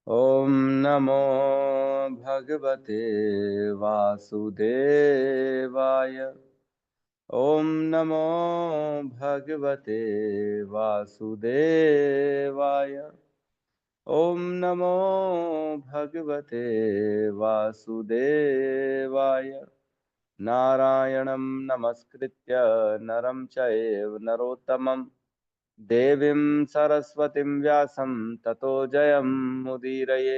ओम नमो भगवते वासुदेवाय। ओम नमो भगवते वासुदेवाय। ओम नमो भगवते वासुदेवाय। नारायणं नमस्कृत्य नरं चैव नरोत्तमं देवीं सरस्वतीं व्यासं ततो जयमुदीरये।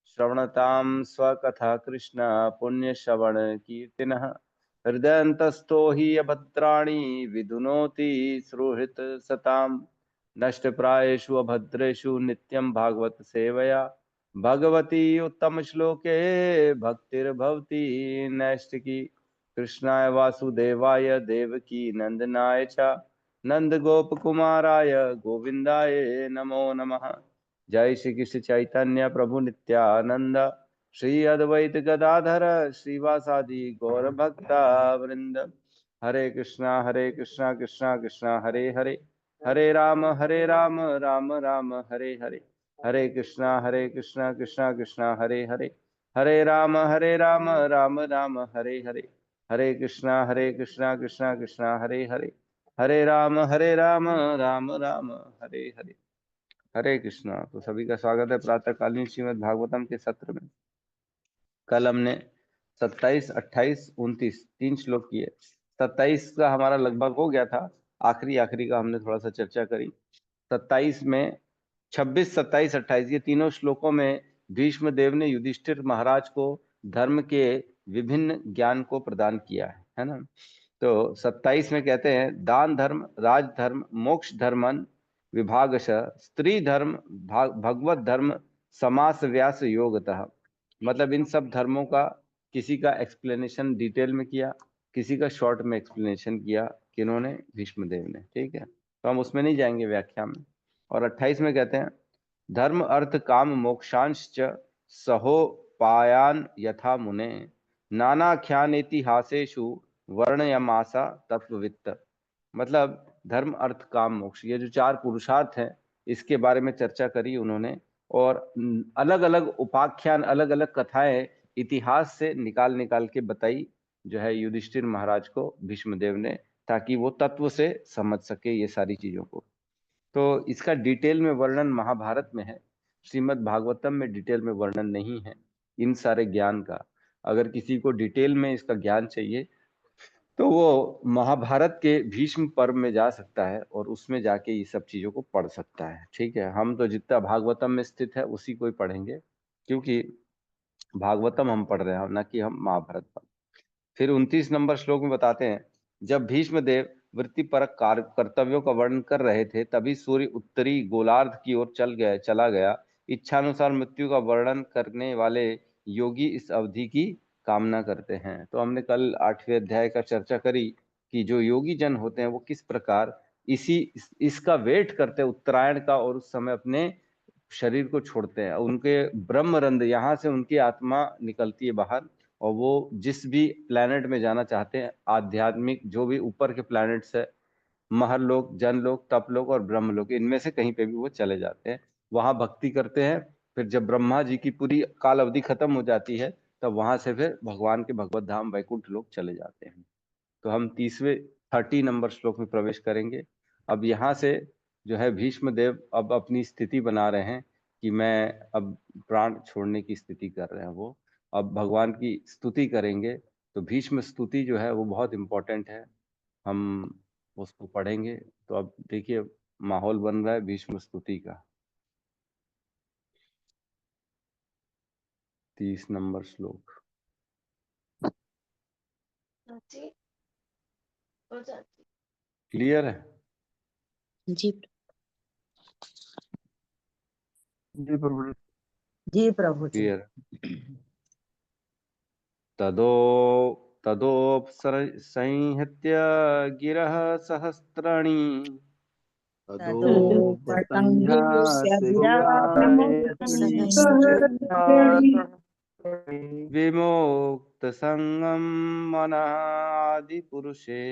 श्रवणतां स्वकथा कृष्ण पुण्यश्रवण कीर्तिनः हृदयन्तस्थो हि अभद्राणि विदुनोति सुहृत् सताम् नष्टप्रायेषु अभद्रेषु नित्यं भागवत सेवया भगवती उत्तम श्लोके भक्तिर्भवति नैष्टिकी। कृष्णाय वासुदेवाय देवकी नंदनाय च नंद गोप कुमाराय गोविंदाय नमो नमः। जय श्री कृष्ण चैतन्य प्रभु नित्यानंद श्री अद्वैत गदाधर श्रीवासादि गौर भक्ता वृंद। हरे कृष्णा कृष्णा कृष्णा हरे हरे, हरे राम राम राम हरे हरे। हरे कृष्णा कृष्णा कृष्णा हरे हरे, हरे राम राम राम हरे हरे। हरे कृष्णा कृष्णा कृष्णा हरे हरे, हरे राम राम राम हरे हरे। हरे कृष्णा। तो सभी का स्वागत है प्रातःकालीन श्रीमद् भागवतम के सत्र में। कल हमने 27, 28, 29 तीन श्लोक किए। 27 का हमारा लगभग हो गया था, आखिरी आखिरी का हमने थोड़ा सा चर्चा करी। 27 में 26, 27, 28 ये तीनों श्लोकों में भीष्म देव ने युधिष्ठिर महाराज को धर्म के विभिन्न ज्ञान को प्रदान किया है ना। तो 27 में कहते हैं दान धर्म, राज धर्म, मोक्ष धर्मन विभागश, स्त्री धर्म, भगवत धर्म, समास व्यास योगतः। मतलब इन सब धर्मों का किसी का एक्सप्लेनेशन डिटेल में किया, किसी का शॉर्ट में एक्सप्लेनेशन किया, किन्होंने? भीष्मदेव ने। ठीक है, तो हम उसमें नहीं जाएंगे व्याख्या में। और 28 में कहते हैं धर्म अर्थ काम मोक्षांश्च सहो पायान यथा मुने नानाख्यान इतिहासेषु वर्णयमासा तत्ववित्त। मतलब धर्म अर्थ काम मोक्ष, ये जो चार पुरुषार्थ हैं इसके बारे में चर्चा करी उन्होंने। और अलग अलग उपाख्यान, अलग अलग कथाएं इतिहास से निकाल निकाल के बताई जो है युधिष्ठिर महाराज को भीष्मदेव ने, ताकि वो तत्व से समझ सके ये सारी चीजों को। तो इसका डिटेल में वर्णन महाभारत में है, श्रीमद् भागवतम में डिटेल में वर्णन नहीं है इन सारे ज्ञान का। अगर किसी को डिटेल में इसका ज्ञान चाहिए तो वो महाभारत के भीष्म पर्व में जा सकता है और उसमें जाके ये सब चीजों को पढ़ सकता है। ठीक है, हम तो जितना भागवतम में स्थित है उसी को ही पढ़ेंगे, क्योंकि भागवतम हम पढ़ रहे हैं ना कि हम महाभारत पढ़। फिर 29 नंबर श्लोक में बताते हैं जब भीष्म देव वृत्तिपरक कार्य कर्तव्यों का वर्णन कर रहे थे तभी सूर्य उत्तरी गोलार्ध की ओर चला गया। इच्छानुसार मृत्यु का वर्णन करने वाले योगी इस अवधि की कामना करते हैं। तो हमने कल 8वें अध्याय का चर्चा करी कि जो योगी जन होते हैं वो किस प्रकार इसका वेट करते हैं उत्तरायण का, और उस समय अपने शरीर को छोड़ते हैं। उनके ब्रह्मरंध्र, यहाँ से उनकी आत्मा निकलती है बाहर, और वो जिस भी प्लेनेट में जाना चाहते हैं, आध्यात्मिक जो भी ऊपर के प्लैनेट्स है, महरलोक, जनलोक, तपलोक और ब्रह्मलोक, इनमें से कहीं पे भी वो चले जाते हैं, वहां भक्ति करते हैं। फिर जब ब्रह्मा जी की पूरी काल अवधि खत्म हो जाती है तब वहां से फिर भगवान के भगवत धाम वैकुंठ लोक चले जाते हैं। तो हम 30 नंबर श्लोक में प्रवेश करेंगे। अब यहाँ से जो है भीष्म देव अब अपनी स्थिति बना रहे हैं कि मैं अब प्राण छोड़ने की स्थिति कर रहे हैं। वो अब भगवान की स्तुति करेंगे। तो भीष्म स्तुति जो है वो बहुत इंपॉर्टेंट है, हम उसको पढ़ेंगे। तो अब देखिए माहौल बन रहा है भीष्म स्तुति का। 30 नंबर श्लोक क्लियर है? जी जी प्रभु। जी प्रभु जी। क्लियर। तदो तदोपसर संहत्य गिरः सहस्राणि विमुक्त संगम मनः आदि पुरुषे।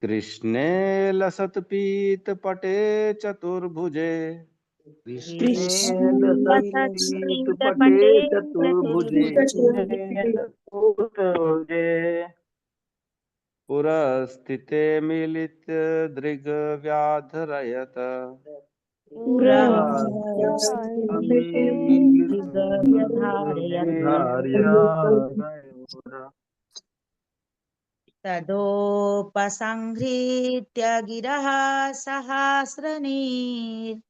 कृष्णे लसत्पीतपटे चतुर्भुजे लसत्पीतपटे चतुर्भुजे चतुर्भुजे पुरस्थिते मिलितदृग्व्याधरयत तदोपसंहृत्य गिरः सहस्रनीर्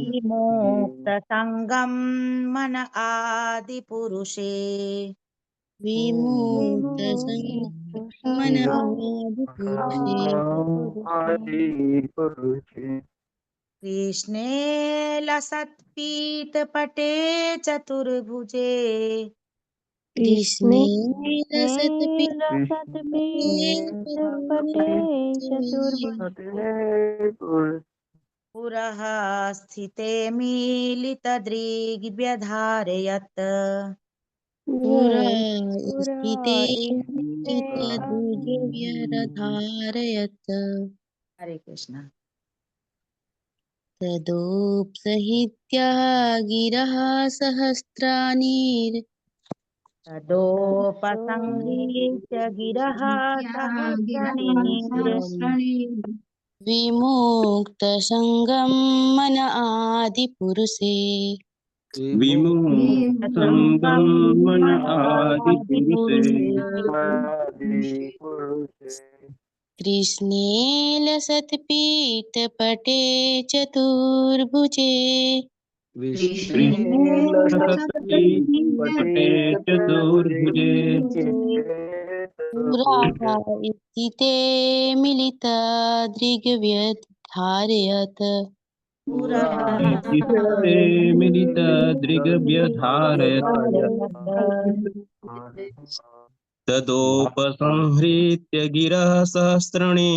विमुक्तसङ्गं मन आदिपुरुषे मन आदिपुरुषे कृष्णे लसत्पीतपटे चतुर्भुजे कृष्णे कृष्णे पुरः स्थिते मीलितदृग्व्यधारयत् हरे कृष्ण। तदोपसहित्य गिरः सहस्राणि तदोपसंहृत्य गिरः सहस्रनीर् विमुक्तसङ्गं मन आदिपुरुषे विमुक्तसङ्गं मन आदिपुरुषे कृष्णे लसत्पीतपटे चतुर्भुजे कृष्णेलसत्पीतपटे चतुर्भुजे पुराः स्थिते मिलितदृग्व्यधारयत् चित्ते मिलितदृग्व्यधारयत् तदोपसंहृत्य गिरः सहस्राणि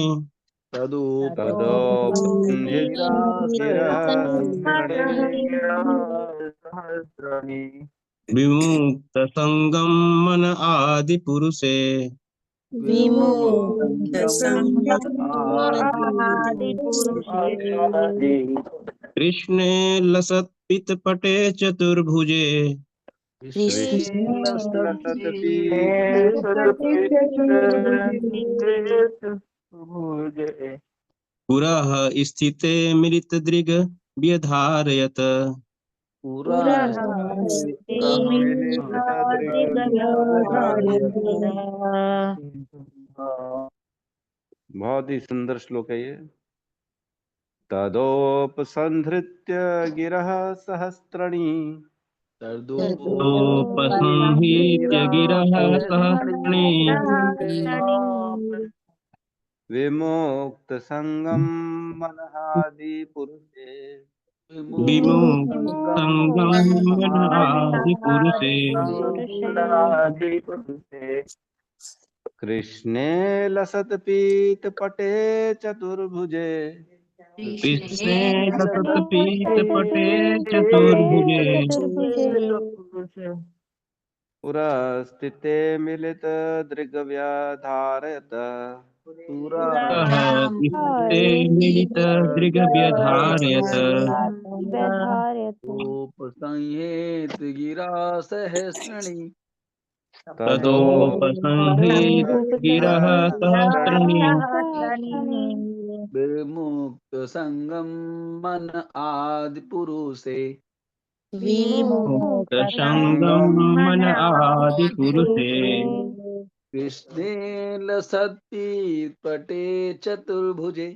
तदोपसंहृत्य गिरः विमुक्तसङ्गं मन आदिपुरुषे आदिपुरुषे कृष्णे लसत्पीतपटे चतुर्भुजे पुरः स्थिते मिलितदृग् व्यधारयत् बहुत ही सुंदर श्लोक है ये। तदोपसंहृत्य गिरः सहस्रणी तदोपसंहृत्य गिरः सहस्राणि विमुक्तसङ्गं मनः आदिपुरुषे विमुक्तसङ्गं मन आदिपुरुषे कृष्णे लसत्पीतपटे चतुर्भुजे कृष्णे लसत्पीतपटे चतुर्भुजे पुरस्थिते मिलितदृग्व्यधारयत् पुरः स्थिते मिलितदृग्व्यधारयत् उपसंहेत गिरा सहस्रणी तदोपसंहृत्य गिरः सहस्राणि विमुक्त संगम मन आदि पुरुषे मुक्तसङ्गं मन आदिपुरुषे कृष्णे लसत्पि पटे चतुर्भुजे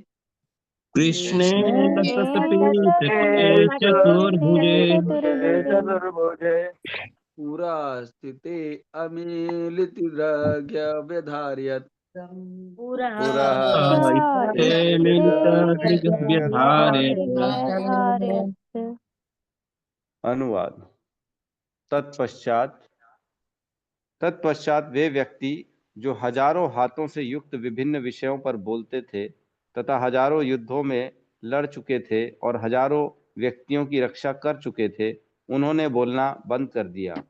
कृष्णे लसत्पीतपटे चतुर्भुजे पुरा स्थिते अमीलितिरज्ञ व्यधार्यत् पुरः स्थिते मिलितदृग्व्यधारयत् अनुवाद। तत्पश्चात वे व्यक्ति जो हजारों हाथों से युक्त विभिन्न विषयों पर बोलते थे तथा हजारों युद्धों में लड़ चुके थे और हजारों व्यक्तियों की रक्षा कर चुके थे, उन्होंने बोलना बंद कर दिया।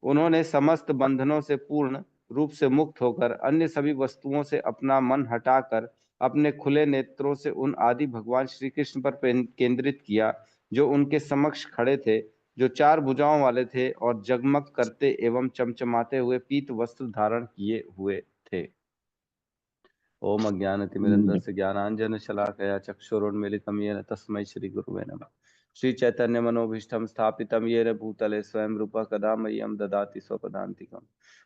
उन्होंने समस्त बंधनों से पूर्ण रूप से मुक्त होकर अन्य सभी वस्तुओं से अपना मन हटाकर अपने खुले नेत्रों से उन आदि भगवान श्री कृष्ण पर केंद्रित किया, जो उनके समक्ष खड़े थे, जो 4 भुजाओं वाले थे और जगमग करते एवं चमचमाते हुए पीत वस्त्र धारण किए हुए थे। ओम अज्ञानतिमिरन्धस्य ज्ञानांजन शलाकया चक्षुरुन्मीलितं येन तस्मै श्री गुरुवे नमः। श्री चैतन्य मनोभीष्टं स्थापितं येन भूतले स्वयं रूपः कदा मह्यं ददाति स्वपदान्तिकम्।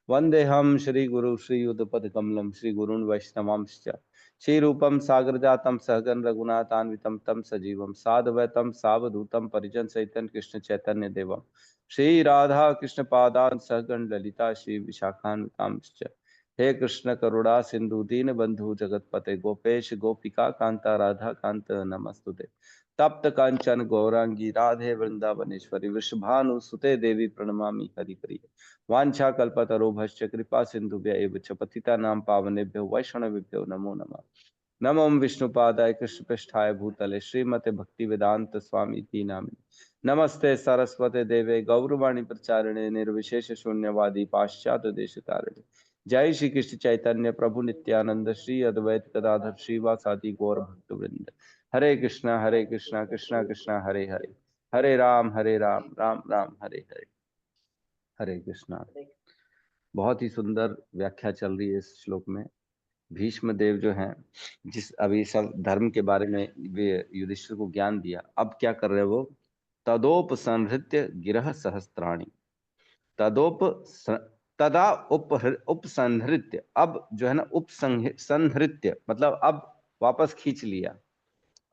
वन्देऽहं श्रीगुरु श्रीयुतपदकमलं श्रीगुरून् वैष्णवांश्च श्रीरूपं सागरजातं सहगण रघुनाथान्वितं तं सजीवं साद्वैतं सावधूतं परिजन सहितं कृष्ण चैतन्य देवं श्री राधा कृष्ण पादान् सहगण ललिता श्री विशाखान्वितांश्च। हे कृष्ण करुणा सिंधु दीन बंधु जगतपते गोपेश गोपिका कांता राधा कांत नमस्तुते। तप्त कांचन गौरांगी राधे वृंदावनेश्वरी वृषभानु सुते देवी प्रणमामि हरिप्रिय। वांछा कल्पतरुभ्यश्च कृपा सिंधुभ्य च पतितानां पावनेभ्यो वैष्णवेभ्यो नमो नमः। नमो विष्णुपादाय कृष्णपृष्ठाय भूतले श्रीमते भक्तिवेदांत स्वामी ती नामिने। नमस्ते सरस्वते देवे गौरवाणी प्रचारिणे निर्विशेष शून्यवादी पाश्चात्य देश तारिणे। जय श्री कृष्ण चैतन्य प्रभु नित्यानंद श्री अद्वैत गदाधर श्रीवासादि गौर भक्त वृंद। हरे कृष्णा कृष्णा कृष्णा हरे हरे, हरे राम राम राम हरे हरे। हरे कृष्णा। बहुत ही सुंदर व्याख्या चल रही है इस श्लोक में। भीष्म देव जो हैं, जिस अभी सब धर्म के बारे में वे युधिष्ठिर को ज्ञान दिया, अब क्या कर रहे हैं वो? तदोप संहृत्य गिरह सहस्त्राणी। तदोप तदा उपसंहृत्य, अब जो है ना उपसंहृत्य मतलब अब वापस खींच लिया।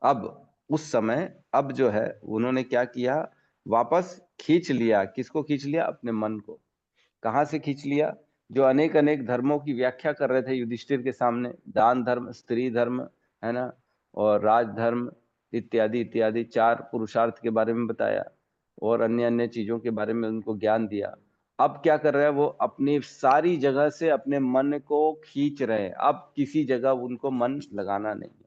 अब उस समय अब जो है उन्होंने क्या किया? वापस खींच लिया। किसको खींच लिया? अपने मन को। कहां से खींच लिया? जो अनेक अनेक धर्मों की व्याख्या कर रहे थे युधिष्ठिर के सामने, दान धर्म, स्त्री धर्म, है ना, और राजधर्म इत्यादि इत्यादि 4 पुरुषार्थ के बारे में बताया और अन्य अन्य चीजों के बारे में उनको ज्ञान दिया। अब क्या कर रहे हैं वो? अपनी सारी जगह से अपने मन को खींच रहे हैं। अब किसी जगह उनको मन लगाना नहीं है।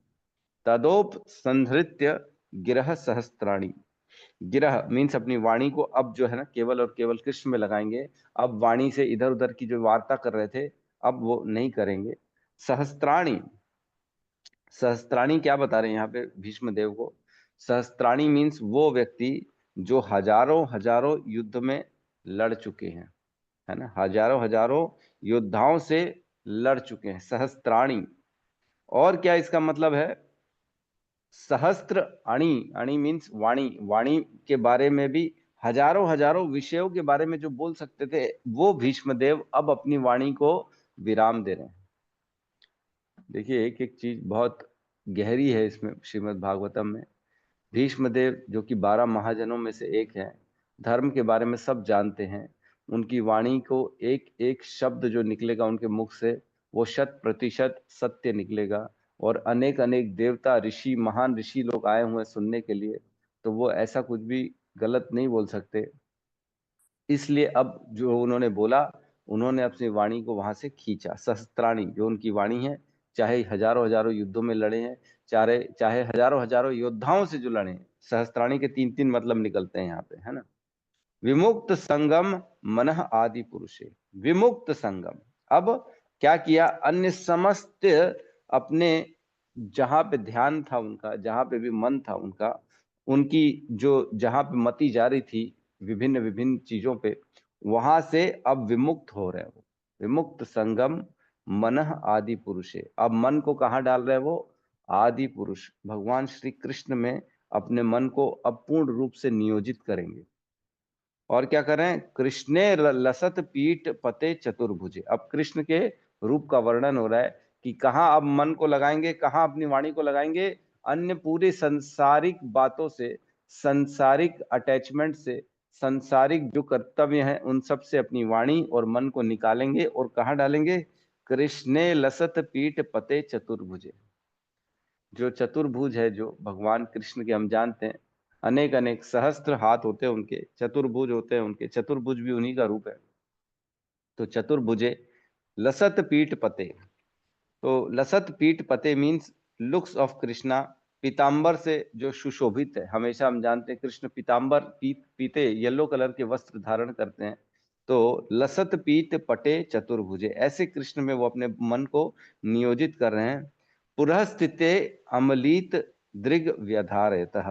तदोप संहृत्य गिरह सहस्त्राणी। गिरह मीन्स अपनी वाणी को अब जो है ना केवल और केवल कृष्ण में लगाएंगे। अब वाणी से इधर उधर की जो वार्ता कर रहे थे अब वो नहीं करेंगे। सहस्त्राणी, सहस्त्राणी क्या बता रहे हैं यहाँ पे भीष्म देव को? सहस्त्राणी मीन्स वो व्यक्ति जो हजारों हजारों युद्ध में लड़ चुके हैं, है ना, हजारों हजारों योद्धाओं से लड़ चुके हैं। सहस्त्राणी। और क्या इसका मतलब है? सहस्त्र अणी, अणी मीन्स वाणी, वाणी के बारे में भी हजारों हजारों विषयों के बारे में जो बोल सकते थे वो भीष्मदेव अब अपनी वाणी को विराम दे रहे हैं। देखिए एक एक चीज बहुत गहरी है इसमें श्रीमद् भागवतम में। भीष्मदेव जो कि 12 महाजनों में से एक है, धर्म के बारे में सब जानते हैं। उनकी वाणी को एक एक शब्द जो निकलेगा उनके मुख से वो 100% सत्य निकलेगा। और अनेक अनेक देवता ऋषि, महान ऋषि लोग आए हुए हैं सुनने के लिए, तो वो ऐसा कुछ भी गलत नहीं बोल सकते। इसलिए अब जो उन्होंने बोला, उन्होंने अपनी वाणी को वहां से खींचा। सहस्त्राणी जो उनकी वाणी है, चाहे हजारों हजारों युद्धों में लड़े हैं, चाहे चाहे हजारों हजारों योद्धाओं से जो लड़े हैं, सहस्त्राणी के 3-3 मतलब निकलते हैं यहाँ पे, है ना। विमुक्त संगम मनः आदि पुरुषे। विमुक्त संगम, अब क्या किया? अन्य समस्त अपने जहां पे ध्यान था उनका, जहां पे भी मन था उनका, उनकी जो जहां पे मति जा रही थी विभिन्न विभिन्न चीजों पे, वहां से अब विमुक्त हो रहे हैं वो। विमुक्त संगम मनः आदि पुरुषे। अब मन को कहाँ डाल रहे हैं वो? आदि पुरुष भगवान श्री कृष्ण में अपने मन को अब पूर्ण रूप से नियोजित करेंगे। और क्या करें? कृष्णे लसत पीठ पते चतुर्भुजे। अब कृष्ण के रूप का वर्णन हो रहा है कि कहाँ अब मन को लगाएंगे, कहाँ अपनी वाणी को लगाएंगे? अन्य पूरे संसारिक बातों से, संसारिक अटैचमेंट से, संसारिक जो कर्तव्य हैं उन सब से अपनी वाणी और मन को निकालेंगे और कहाँ डालेंगे? कृष्णे लसत पीठ पते चतुर्भुजे। जो चतुर्भुज है, जो भगवान कृष्ण के हम जानते हैं, अनेक अनेक सहस्त्र हाथ होते हैं उनके, चतुर्भुज होते हैं उनके, चतुर्भुज भी उन्हीं का रूप है। तो चतुर्भुजे लसत पीठ पते। तो लसत पीठ पते मीन्स लुक्स ऑफ कृष्णा पीतांबर से जो सुशोभित है। हमेशा हम जानते हैं कृष्ण पीतांबर पीते येलो कलर के वस्त्र धारण करते हैं। तो लसत पीत पटे चतुर्भुजे, ऐसे कृष्ण में वो अपने मन को नियोजित कर रहे हैं। पुरः स्थिते अमलित दृग व्यधारयतः।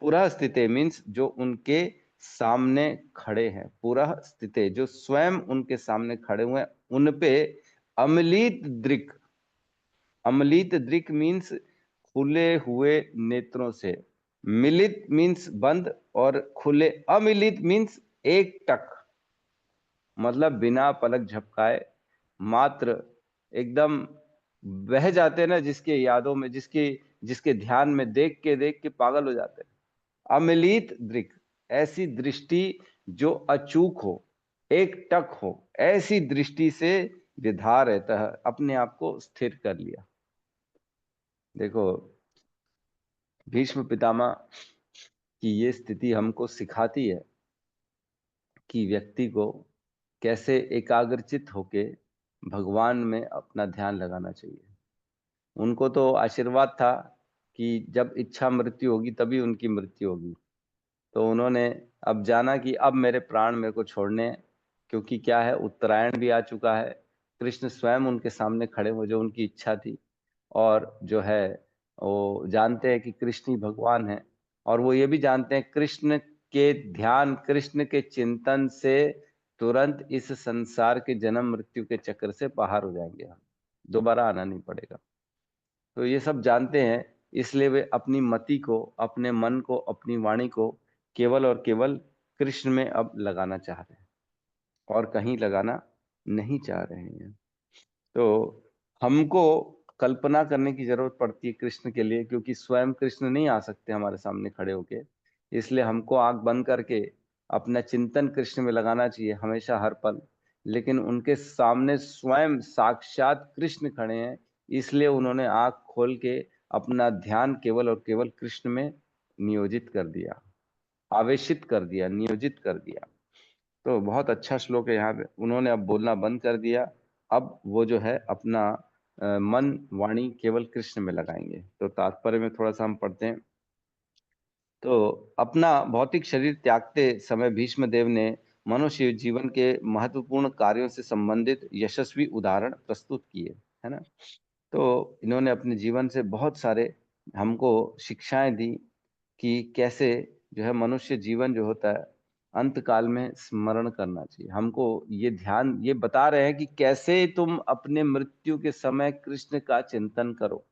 पुरः स्थिते मीन्स जो उनके सामने खड़े हैं, पुरः स्थिते जो स्वयं उनके सामने खड़े हुए हैं, उन पे अमलित दृक, अमलित दृक मीन्स खुले हुए नेत्रों से, मिलित मीन्स बंद और खुले, अमिलित मीन्स एक टक, मतलब बिना पलक झपकाए, मात्र एकदम बह जाते हैं ना जिसके यादों में, जिसके ध्यान में देख के पागल हो जाते हैं। अमिलित दृक, ऐसी दृष्टि जो अचूक हो, एक टक हो, ऐसी दृष्टि से विधार रहता है, अपने आप को स्थिर कर लिया। देखो भीष्म पितामह की ये स्थिति हमको सिखाती है कि व्यक्ति को कैसे एकाग्रचित होके भगवान में अपना ध्यान लगाना चाहिए। उनको तो आशीर्वाद था कि जब इच्छा मृत्यु होगी तभी उनकी मृत्यु होगी। तो उन्होंने अब जाना कि अब मेरे प्राण मेरे को छोड़ने हैं, क्योंकि क्या है, उत्तरायण भी आ चुका है। कृष्ण स्वयं उनके सामने खड़े हो, जो उनकी इच्छा थी, और जो है वो जानते हैं कि कृष्ण ही भगवान है, और वो ये भी जानते हैं कृष्ण के ध्यान, कृष्ण के चिंतन से तुरंत इस संसार के जन्म मृत्यु के चक्र से बाहर हो जाएंगे, हम दोबारा आना नहीं पड़ेगा। तो ये सब जानते हैं, इसलिए वे अपनी मति को, अपने मन को, अपनी वाणी को केवल और केवल कृष्ण में अब लगाना चाह रहे हैं, और कहीं लगाना नहीं चाह रहे हैं। तो हमको कल्पना करने की जरूरत पड़ती है कृष्ण के लिए, क्योंकि स्वयं कृष्ण नहीं आ सकते हमारे सामने खड़े होके। इसलिए हमको आंख बंद करके अपना चिंतन कृष्ण में लगाना चाहिए हमेशा, हर पल। लेकिन उनके सामने स्वयं साक्षात कृष्ण खड़े हैं, इसलिए उन्होंने आंख खोल के अपना ध्यान केवल और केवल कृष्ण में नियोजित कर दिया, आवेशित कर दिया, नियोजित कर दिया। तो बहुत अच्छा श्लोक है यहाँ पे। उन्होंने अब बोलना बंद कर दिया, अब वो जो है अपना मन वाणी केवल कृष्ण में लगाएंगे। तो तात्पर्य में थोड़ा सा हम पढ़ते हैं। तो अपना भौतिक शरीर त्यागते समय भीष्म देव ने मनुष्य जीवन के महत्वपूर्ण कार्यों से संबंधित यशस्वी उदाहरण प्रस्तुत किए, है ना। तो इन्होंने अपने जीवन से बहुत सारे हमको शिक्षाएं दी कि कैसे जो है मनुष्य जीवन जो होता है अंत काल में स्मरण करना चाहिए। हमको ये ध्यान, ये बता रहे हैं कि कैसे तुम अपने मृत्यु के समय कृष्ण का चिंतन करो,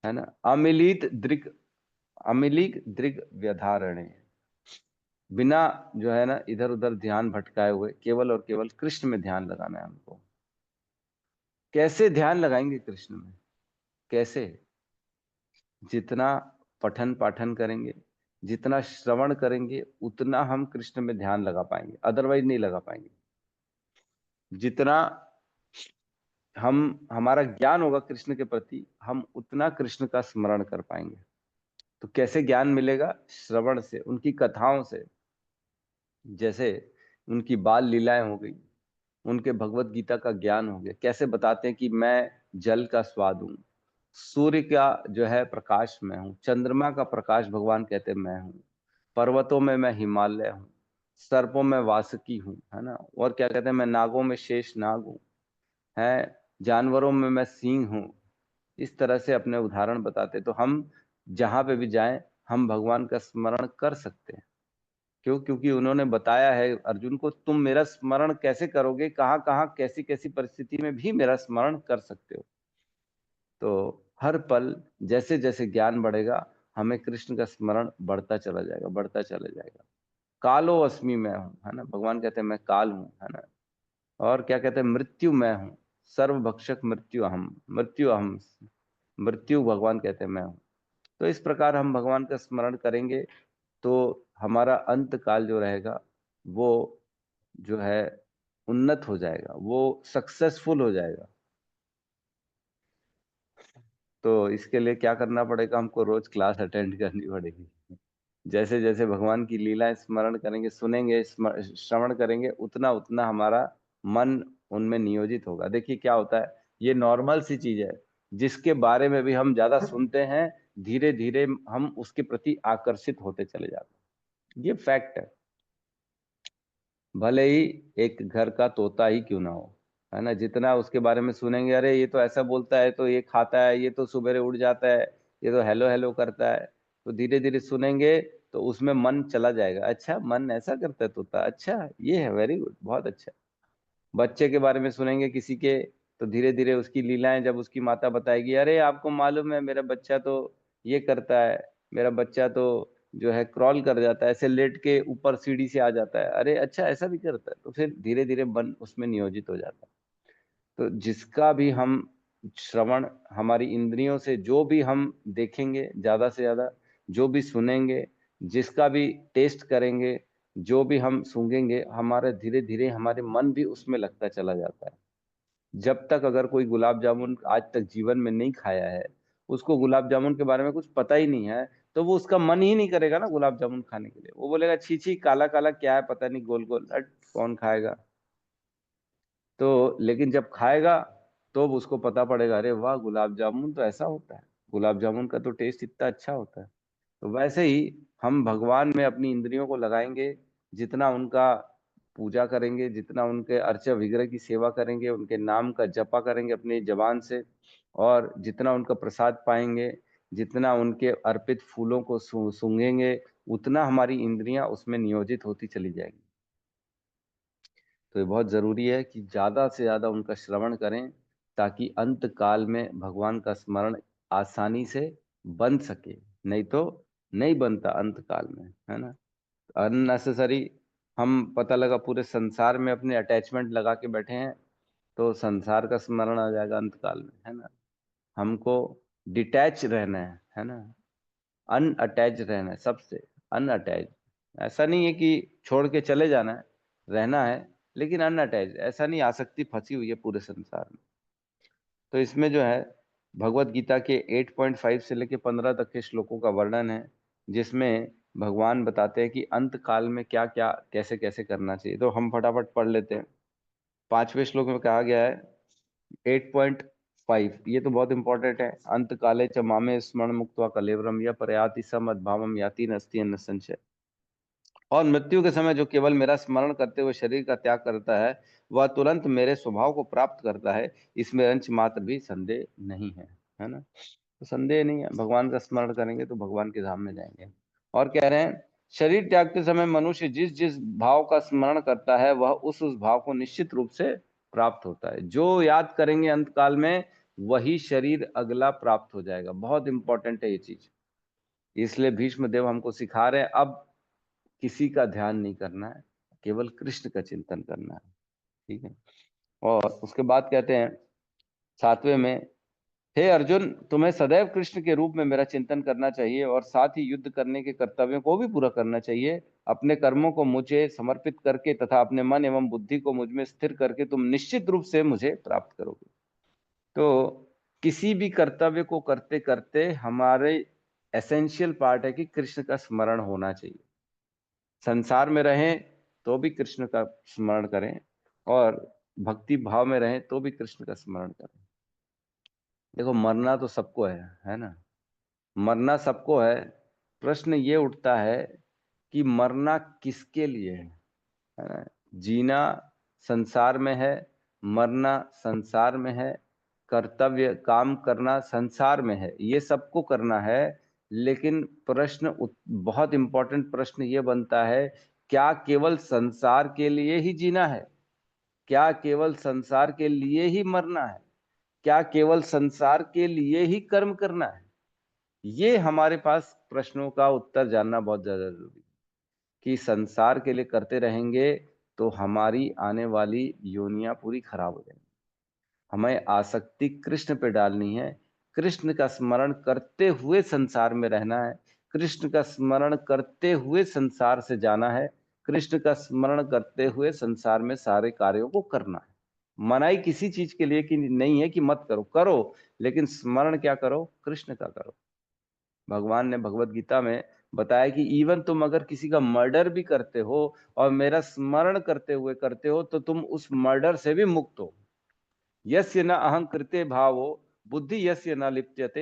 है ना। अमिलिक दृग व्यधारणे, बिना जो है ना इधर उधर ध्यान भटकाए हुए केवल और केवल कृष्ण में ध्यान लगाना है हमको। कैसे ध्यान लगाएंगे कृष्ण में? कैसे? जितना पठन पाठन करेंगे, जितना श्रवण करेंगे, उतना हम कृष्ण में ध्यान लगा पाएंगे, अदरवाइज नहीं लगा पाएंगे। जितना हमारा ज्ञान होगा कृष्ण के प्रति, हम उतना कृष्ण का स्मरण कर पाएंगे। तो कैसे ज्ञान मिलेगा? श्रवण से, उनकी कथाओं से। जैसे उनकी बाल लीलाएं हो गई, उनके भगवत गीता का ज्ञान हो गया। कैसे बताते हैं कि मैं जल का स्वाद हूँ, सूर्य का जो है प्रकाश मैं हूँ, चंद्रमा का प्रकाश भगवान कहते मैं हूँ, पर्वतों में मैं हिमालय हूँ, सर्पों में वासुकी हूँ, है ना। और क्या कहते हैं, मैं नागों में शेष नाग हूँ, है, जानवरों में मैं सिंह हूँ। इस तरह से अपने उदाहरण बताते। तो हम जहां पे भी जाएं, हम भगवान का स्मरण कर सकते हैं। क्यों? क्योंकि उन्होंने बताया है अर्जुन को, तुम मेरा स्मरण कैसे करोगे, कहाँ कहाँ कैसी कैसी परिस्थिति में भी मेरा स्मरण कर सकते हो। तो हर पल जैसे जैसे ज्ञान बढ़ेगा, हमें कृष्ण का स्मरण बढ़ता चला जाएगा, बढ़ता चला जाएगा। कालो अस्मि मैं हूँ, है ना, भगवान कहते हैं मैं काल हूँ, है ना। और क्या कहते हैं, मृत्यु मैं हूँ, सर्वभक्षक मृत्यु अहम, मृत्यु भगवान कहते हैं मैं हूँ। तो इस प्रकार हम भगवान का स्मरण करेंगे तो हमारा अंत काल जो रहेगा वो जो है उन्नत हो जाएगा, वो सक्सेसफुल हो जाएगा। तो इसके लिए क्या करना पड़ेगा? हमको रोज क्लास अटेंड करनी पड़ेगी। जैसे जैसे भगवान की लीलाएं स्मरण करेंगे, सुनेंगे, श्रवण करेंगे, उतना उतना हमारा मन उनमें नियोजित होगा। देखिए क्या होता है, ये नॉर्मल सी चीज है। जिसके बारे में भी हम ज्यादा सुनते हैं, धीरे धीरे हम उसके प्रति आकर्षित होते चले जाते हैं। ये फैक्ट है। भले ही एक घर का तोता ही क्यों ना हो, है ना, जितना उसके बारे में सुनेंगे, अरे ये तो ऐसा बोलता है, तो ये खाता है, ये तो सुबह उड़ जाता है, ये तो हेलो हेलो करता है, तो धीरे धीरे सुनेंगे तो उसमें मन चला जाएगा। अच्छा, मन ऐसा करता है तोता, अच्छा ये है, वेरी गुड, बहुत अच्छा। बच्चे के बारे में सुनेंगे किसी के, तो धीरे धीरे उसकी लीलाएं जब उसकी माता बताएगी, अरे आपको मालूम है मेरा बच्चा तो ये करता है, मेरा बच्चा तो जो है क्रॉल कर जाता है, ऐसे लेट के ऊपर सीढ़ी से आ जाता है, अरे अच्छा ऐसा भी करता है, तो फिर धीरे धीरे मन उसमें नियोजित हो जाता है। तो जिसका भी हम श्रवण, हमारी इंद्रियों से जो भी हम देखेंगे ज्यादा से ज्यादा, जो भी सुनेंगे, जिसका भी टेस्ट करेंगे, जो भी हम सूंघेंगे, हमारा धीरे धीरे हमारे मन भी उसमें लगता चला जाता है। जब तक अगर कोई गुलाब जामुन आज तक जीवन में नहीं खाया है, उसको गुलाब जामुन के बारे में कुछ पता ही नहीं है, तो वो उसका मन ही नहीं करेगा ना गुलाब जामुन खाने के लिए। वो बोलेगा छी छी, काला काला क्या है, पता नहीं, गोल गोल, हट, कौन खाएगा। तो लेकिन जब खाएगा तो उसको पता पड़ेगा, अरे वाह, गुलाब जामुन तो ऐसा होता है, गुलाब जामुन का तो टेस्ट इतना अच्छा होता है। तो वैसे ही हम भगवान में अपनी इंद्रियों को लगाएंगे, जितना उनका पूजा करेंगे, जितना उनके अर्चा विग्रह की सेवा करेंगे, उनके नाम का जपा करेंगे अपनी जबान से, और जितना उनका प्रसाद पाएंगे, जितना उनके अर्पित फूलों को सूंघेंगे, उतना हमारी इंद्रियां उसमें नियोजित होती चली जाएंगी। तो ये बहुत जरूरी है कि ज्यादा से ज्यादा उनका श्रवण करें, ताकि अंत काल में भगवान का स्मरण आसानी से बन सके। नहीं तो नहीं बनता अंत काल में, है ना। अननेसेसरी हम, पता लगा पूरे संसार में अपने अटैचमेंट लगा के बैठे हैं, तो संसार का स्मरण आ जाएगा अंत काल में, है ना। हमको डिटैच रहना है ना, अनअटैच रहना है सबसे, अनअटैच। ऐसा नहीं है कि छोड़ के चले जाना है, रहना है, लेकिन अनअटैच, ऐसा नहीं, आसक्ति फंसी हुई है पूरे संसार में। तो इसमें जो है भगवत गीता के 8.5 से लेके 15 तक के श्लोकों का वर्णन है, जिसमें भगवान बताते हैं कि अंत काल में क्या क्या कैसे कैसे करना चाहिए। तो हम फटाफट पढ़ लेते हैं। 5वें श्लोक में कहा गया है 8.5, ये तो बहुत इंपॉर्टेंट है। अंत काले च मामे स्मरण मुक्त्वा कलेवरम या प्रयाति समद्भावम याति नस्ति न संशय। और मृत्यु के समय जो केवल मेरा स्मरण करते हुए शरीर का त्याग करता है, वह तुरंत मेरे स्वभाव को प्राप्त करता है, इसमें अंश मात्र भी संदेह नहीं है ना। तो संदेह नहीं है, भगवान का स्मरण करेंगे तो भगवान के धाम में जाएंगे। और कह रहे हैं, शरीर त्यागते समय मनुष्य जिस जिस भाव का स्मरण करता है, वह उस भाव को निश्चित रूप से प्राप्त होता है। जो याद करेंगे अंत काल में, वही शरीर अगला प्राप्त हो जाएगा। बहुत इंपॉर्टेंट है ये चीज, इसलिए भीष्म देव हमको सिखा रहे हैं, अब किसी का ध्यान नहीं करना है, केवल कृष्ण का चिंतन करना है, ठीक है। और उसके बाद कहते हैं 7वें में, हे अर्जुन, तुम्हें सदैव कृष्ण के रूप में मेरा चिंतन करना चाहिए, और साथ ही युद्ध करने के कर्तव्यों को भी पूरा करना चाहिए। अपने कर्मों को मुझे समर्पित करके तथा अपने मन एवं बुद्धि को मुझ में स्थिर करके तुम निश्चित रूप से मुझे प्राप्त करोगे। तो किसी भी कर्तव्य को करते करते हमारे एसेंशियल पार्ट है कि कृष्ण का स्मरण होना चाहिए। संसार में रहें तो भी कृष्ण का स्मरण करें, और भक्ति भाव में रहें तो भी कृष्ण का स्मरण करें। देखो, मरना तो सबको है ना, मरना सबको है। प्रश्न ये उठता है कि मरना किसके लिए है ना। जीना संसार में है, मरना संसार में है, कर्तव्य काम करना संसार में है, ये सबको करना है। लेकिन प्रश्न बहुत इंपॉर्टेंट प्रश्न ये बनता है, क्या केवल संसार के लिए ही जीना है? क्या केवल संसार के लिए ही मरना है? क्या केवल संसार के लिए ही कर्म करना है? ये हमारे पास प्रश्नों का उत्तर जानना बहुत ज्यादा जरूरी है। कि संसार के लिए करते रहेंगे तो हमारी आने वाली योनियां पूरी खराब हो जाएंगी। हमें आसक्ति कृष्ण पे डालनी है, कृष्ण का स्मरण करते हुए संसार में रहना है, कृष्ण का स्मरण करते हुए संसार से जाना है, कृष्ण का स्मरण करते हुए संसार में सारे कार्यों को करना है। मनाई किसी चीज के लिए कि नहीं है कि मत करो, करो, लेकिन स्मरण क्या करो? कृष्ण का करो। भगवान ने भगवत गीता में बताया कि इवन तुम अगर किसी का मर्डर भी करते हो और मेरा स्मरण करते हुए करते हो, तो तुम उस मर्डर से भी मुक्त हो। यस्य न अहं कृते भावो बुद्धि यस्य न लिप्यते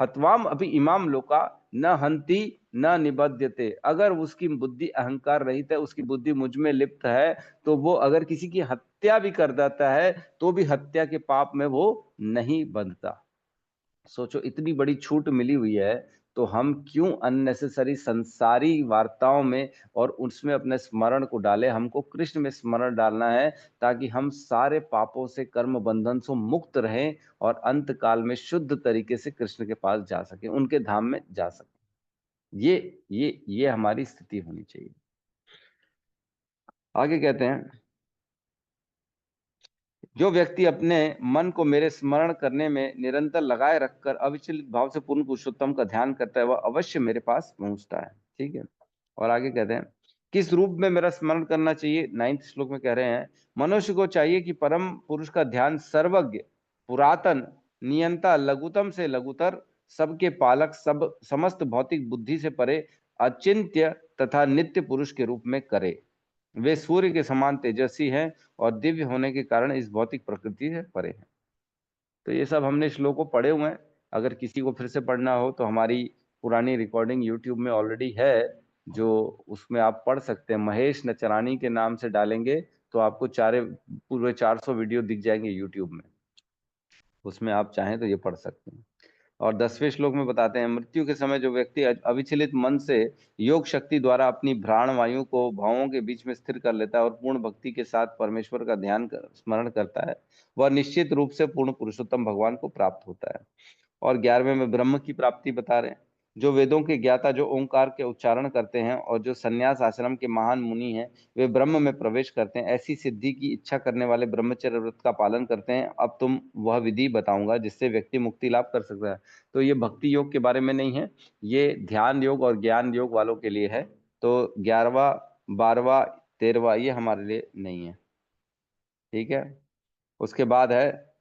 हत्वाम अपि इमाम लोका न हंति न निबध्यते। अगर उसकी बुद्धि अहंकार रहित है, उसकी बुद्धि मुझ में लिप्त है, तो वो अगर किसी की हत्या भी कर देता है तो भी हत्या के पाप में वो नहीं बंधता। सोचो, इतनी बड़ी छूट मिली हुई है, तो हम क्यों अननेसेसरी संसारी वार्ताओं में और उसमें अपने स्मरण को डालें। हमको कृष्ण में स्मरण डालना है, ताकि हम सारे पापों से, कर्म बंधन से मुक्त रहें और अंत काल में शुद्ध तरीके से कृष्ण के पास जा सके, उनके धाम में जा सके। ये हमारी स्थिति होनी चाहिए। आगे कहते हैं, जो व्यक्ति अपने मन को मेरे स्मरण करने में निरंतर लगाए रखकर अविचलित भाव से पूर्ण पुरुषोत्तम का ध्यान करता है, वह अवश्य मेरे पास पहुंचता है। ठीक है। और आगे कहते हैं, किस रूप में मेरा स्मरण करना चाहिए। 9वें श्लोक में कह रहे हैं, मनुष्य को चाहिए कि परम पुरुष का ध्यान सर्वज्ञ, पुरातन, नियंता, लघुतम से लघुतर, सबके पालक, सब समस्त भौतिक बुद्धि से परे, अचिंत्य तथा नित्य पुरुष के रूप में करे। वे सूर्य के समान तेजस्वी हैं और दिव्य होने के कारण इस भौतिक प्रकृति से परे हैं। तो ये सब हमने श्लोक को पढ़े हुए हैं। अगर किसी को फिर से पढ़ना हो तो हमारी पुरानी रिकॉर्डिंग यूट्यूब में ऑलरेडी है, जो उसमें आप पढ़ सकते हैं। महेश नचरानी के नाम से डालेंगे तो आपको पूरे 400 वीडियो दिख जाएंगे यूट्यूब में, उसमें आप चाहें तो ये पढ़ सकते हैं। और 10वें श्लोक में बताते हैं, मृत्यु के समय जो व्यक्ति अविचलित मन से योग शक्ति द्वारा अपनी प्राण वायु को भावों के बीच में स्थिर कर लेता है और पूर्ण भक्ति के साथ परमेश्वर का स्मरण करता है, वह निश्चित रूप से पूर्ण पुरुषोत्तम भगवान को प्राप्त होता है। और 11वें में ब्रह्म की प्राप्ति बता रहे हैं, जो वेदों के ज्ञाता, जो ओंकार के उच्चारण करते हैं और जो संन्यास आश्रम के महान मुनि हैं, वे ब्रह्म में प्रवेश करते हैं। ऐसी सिद्धि की इच्छा करने वाले ब्रह्मचर्य व्रत का पालन करते हैं। अब तुम वह विधि बताऊंगा जिससे व्यक्ति मुक्ति लाभ कर सकता है। तो ये भक्ति योग के बारे में नहीं है, ये ध्यान योग और ज्ञान योग वालों के लिए है। तो 11वां, 12वां, 13वां ये हमारे लिए नहीं है। ठीक है। उसके बाद है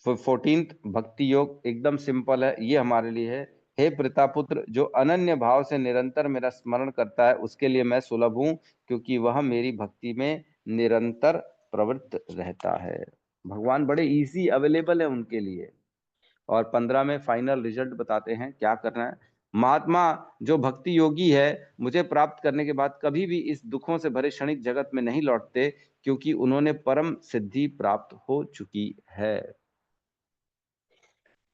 14th भक्ति योग, एकदम सिंपल है, ये हमारे लिए है। हे प्रतापुत्र, जो अनन्य भाव से निरंतर मेरा स्मरण करता है, उसके लिए मैं सुलभ हूं, क्योंकि वह मेरी भक्ति में निरंतर प्रवृत्त रहता है। भगवान बड़े इजी अवेलेबल है उनके लिए। और 15 में फाइनल रिजल्ट बताते हैं क्या करना है। महात्मा जो भक्ति योगी है, मुझे प्राप्त करने के बाद कभी भी इस दुखों से भरे क्षणिक जगत में नहीं लौटते, क्योंकि उन्होंने परम सिद्धि प्राप्त हो चुकी है।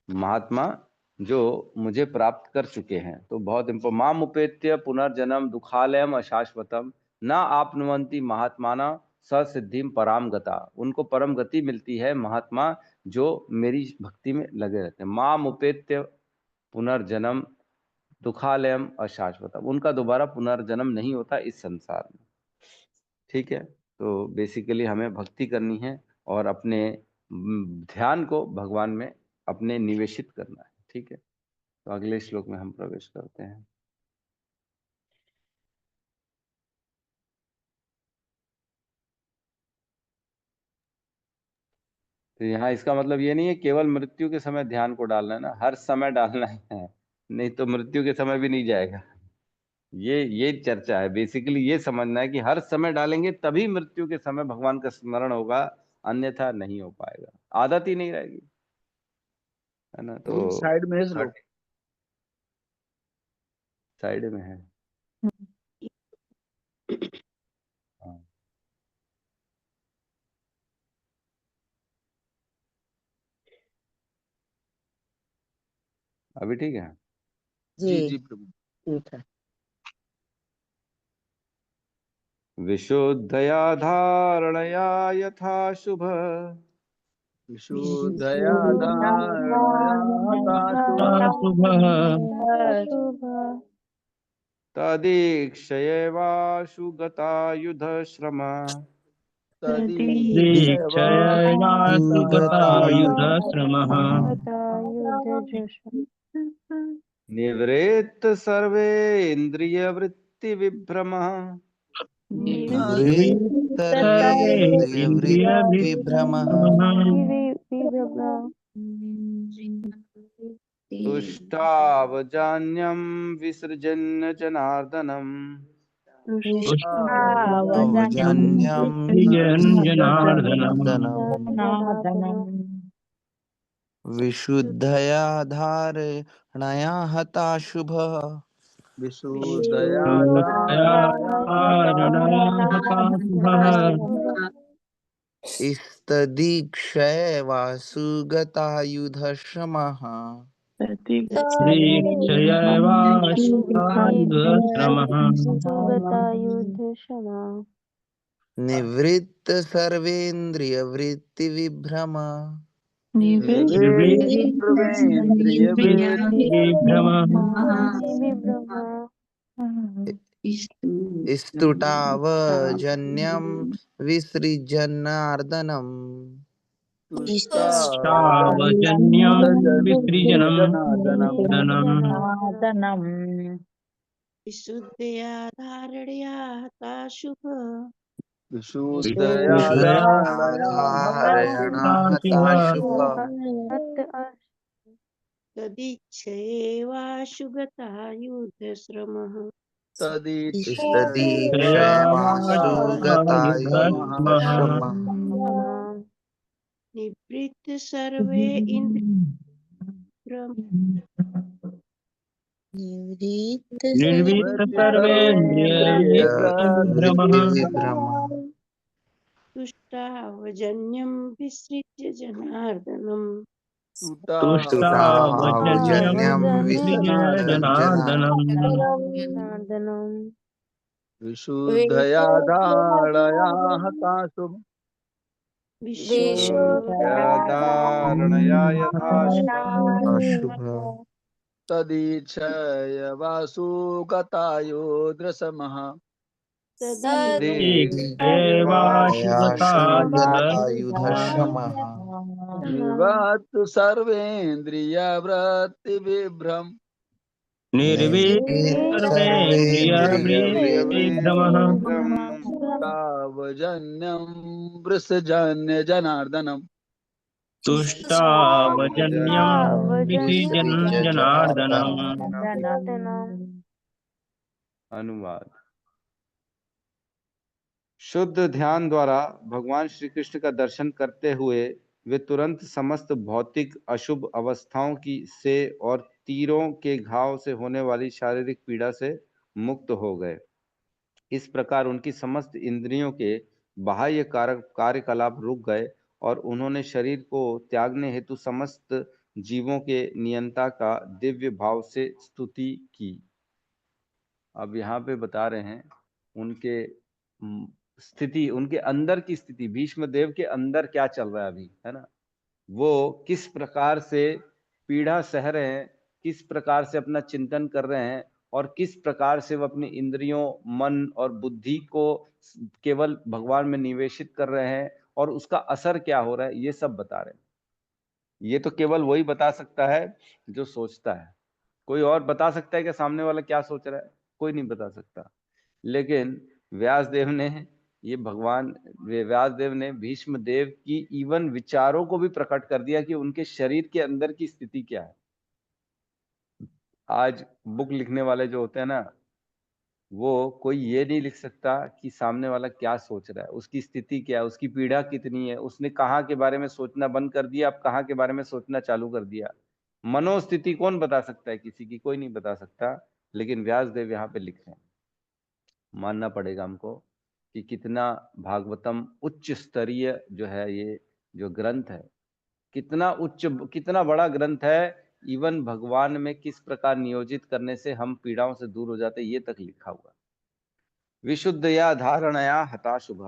महात्मा जो मुझे प्राप्त कर चुके हैं, तो बहुत इंपॉर्टेंट। माम उपेत्य पुनर्जन्म दुखालयम अशाश्वतम ना आपनुवंती महात्माना ससिद्धिम पराम गता। उनको परम गति मिलती है महात्मा जो मेरी भक्ति में लगे रहते हैं। माम उपेत्य पुनर्जन्म दुखालयम अशाश्वतम, उनका दोबारा पुनर्जन्म नहीं होता इस संसार में। ठीक है। तो बेसिकली हमें भक्ति करनी है और अपने ध्यान को भगवान में अपने निवेशित करना है। ठीक है। तो अगले श्लोक में हम प्रवेश करते हैं। तो यहाँ इसका मतलब ये नहीं है केवल मृत्यु के समय ध्यान को डालना है ना, हर समय डालना है, नहीं तो मृत्यु के समय भी नहीं जाएगा। ये चर्चा है। बेसिकली ये समझना है कि हर समय डालेंगे तभी मृत्यु के समय भगवान का स्मरण होगा, अन्यथा नहीं हो पाएगा, आदत ही नहीं रहेगी, है ना। तो साइड में है श्लोक, साइड में है। हाँ। अभी ठीक है। जी जी जी प्रभु। ठीक है। विशुद्धया धारणया यथा शुभ विशुद्धया धारणया शुभः तदीक्षयेवाशु गतायुधश्रम दीक्षयासु गतायुधश्रमः निवृत्त सर्वेन्द्रियवृत्ति विभ्रमः सर्वेन्द्रियविभ्रमः तुष्टावजान्यं विसृजन् जनार्दनम् जनार्दनम् विशुद्धया धारणया हताशुभः विशुद्धया स्तदीक्षैवासुगतायुधश्रमः सुगतायुधश्रमा निवृत्त सर्वेन्द्रियवृत्तिविभ्रम विभ्रमा स्तुतावजन्यं विसृजन्नार्दनम् तुष्टावजन्यं जनार्दनम् जनार्दनम् विशुद्धया धारणया हताशुभ विशुद्धया धारयणाहताशुभः तदीक्षेवाशुगतायुधश्रमः स्तदीक्षैवासुगतायुधश्रमः निवृत्त सर्वे इंद्रियभ्रम निर्वृत्त सर्वेन्द्रियवृत्तिविभ्रमः तुष्टावजन्यं विसृज्य जनार्दनम् तुष्टावजन्यं जनार्दनम् विशुद्धया धारणया हताशुभ धारणया यथाशुभः तदीक्षय वासुगतायुधश्रमः वासुगतायुधश्रमः निवृत्त सर्वेन्द्रियवृत्तिविभ्रम तावजन्यं वृषजन्य जनार्दनम् अनुवाद। शुद्ध ध्यान द्वारा भगवान श्री कृष्ण का दर्शन करते हुए वे तुरंत समस्त भौतिक अशुभ अवस्थाओं की से और तीरों के घाव से होने वाली शारीरिक पीड़ा से मुक्त हो गए। इस प्रकार उनकी समस्त इंद्रियों के बाह्य कार्यकलाप रुक गए और उन्होंने शरीर को त्यागने हेतु समस्त जीवों के नियंता का दिव्य भाव से स्तुति की। अब यहाँ पे बता रहे हैं उनके स्थिति, उनके अंदर की स्थिति, भीष्म देव के अंदर क्या चल रहा है अभी, है ना। वो किस प्रकार से पीड़ा सह रहे हैं, किस प्रकार से अपना चिंतन कर रहे हैं और किस प्रकार से वो अपनी इंद्रियों, मन और बुद्धि को केवल भगवान में निवेशित कर रहे हैं और उसका असर क्या हो रहा है, ये सब बता रहे हैं। ये तो केवल वही बता सकता है जो सोचता है। कोई और बता सकता है कि सामने वाला क्या सोच रहा है? कोई नहीं बता सकता। लेकिन व्यासदेव ने व्यासदेव ने भीष्म देव की इवन विचारों को भी प्रकट कर दिया कि उनके शरीर के अंदर की स्थिति क्या है। आज बुक लिखने वाले जो होते हैं ना, वो कोई ये नहीं लिख सकता कि सामने वाला क्या सोच रहा है, उसकी स्थिति क्या है, उसकी पीड़ा कितनी है, उसने कहाँ के बारे में सोचना बंद कर दिया, अब कहाँ के बारे में सोचना चालू कर दिया। मनोस्थिति कौन बता सकता है किसी की? कोई नहीं बता सकता। लेकिन व्यासदेव यहाँ पे लिख रहे हैं। मानना पड़ेगा हमको कि कितना भागवतम उच्च स्तरीय जो है, ये जो ग्रंथ है कितना उच्च, कितना बड़ा ग्रंथ है। इवन भगवान में किस प्रकार नियोजित करने से हम पीड़ाओं से दूर हो जाते, ये तक लिखा हुआ। विशुद्धया धारणया हताशुभ,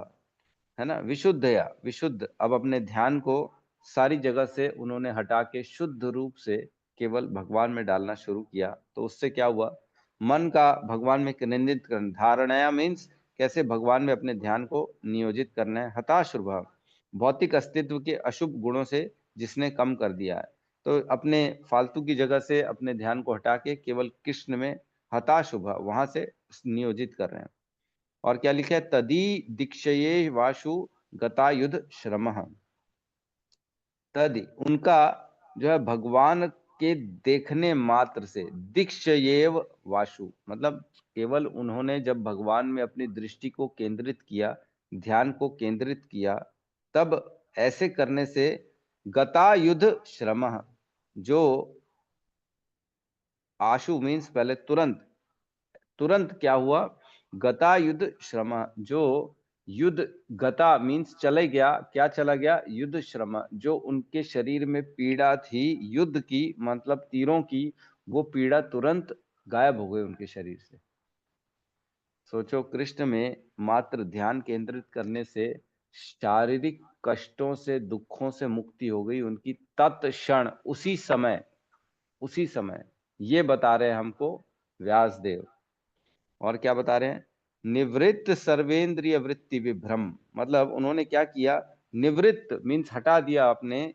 है ना। विशुद्धया, विशुद्ध, अब अपने ध्यान को सारी जगह से उन्होंने हटा के शुद्ध रूप से केवल भगवान में डालना शुरू किया। तो उससे क्या हुआ? मन का भगवान में केंद्रित करना। धारणया मीन्स कैसे भगवान में अपने ध्यान को नियोजित करना है। हताशुभ, भौतिक अस्तित्व के अशुभ गुणों से जिसने कम कर दिया है। तो अपने फालतू की जगह से अपने ध्यान को हटा के केवल कृष्ण में, हताशुभ, वहां से नियोजित कर रहे हैं। और क्या लिखा है? तदी दीक्षये वाशु गतायुध श्रमः। तद, उनका जो है भगवान के देखने मात्र से, दीक्षयेव वाशु मतलब केवल उन्होंने जब भगवान में अपनी दृष्टि को केंद्रित किया, ध्यान को केंद्रित किया, तब ऐसे करने से गतायुध श्रमः, जो आशु मीन्स पहले तुरंत, तुरंत क्या हुआ, गतायुध श्रमः, जो युद्ध, गता मीन्स चले गया, क्या चला गया, युद्ध श्रम, जो उनके शरीर में पीड़ा थी युद्ध की, मतलब तीरों की, वो पीड़ा तुरंत गायब हो गई उनके शरीर से। सोचो, कृष्ण में मात्र ध्यान केंद्रित करने से शारीरिक कष्टों से, दुखों से मुक्ति हो गई उनकी तत्क्षण, उसी समय, उसी समय। ये बता रहे हैं हमको व्यासदेव। और क्या बता रहे हैं, निवृत्त सर्वेंद्रिय वृत्ति विभ्रम, मतलब उन्होंने क्या किया, निवृत्त मीन्स हटा दिया अपने,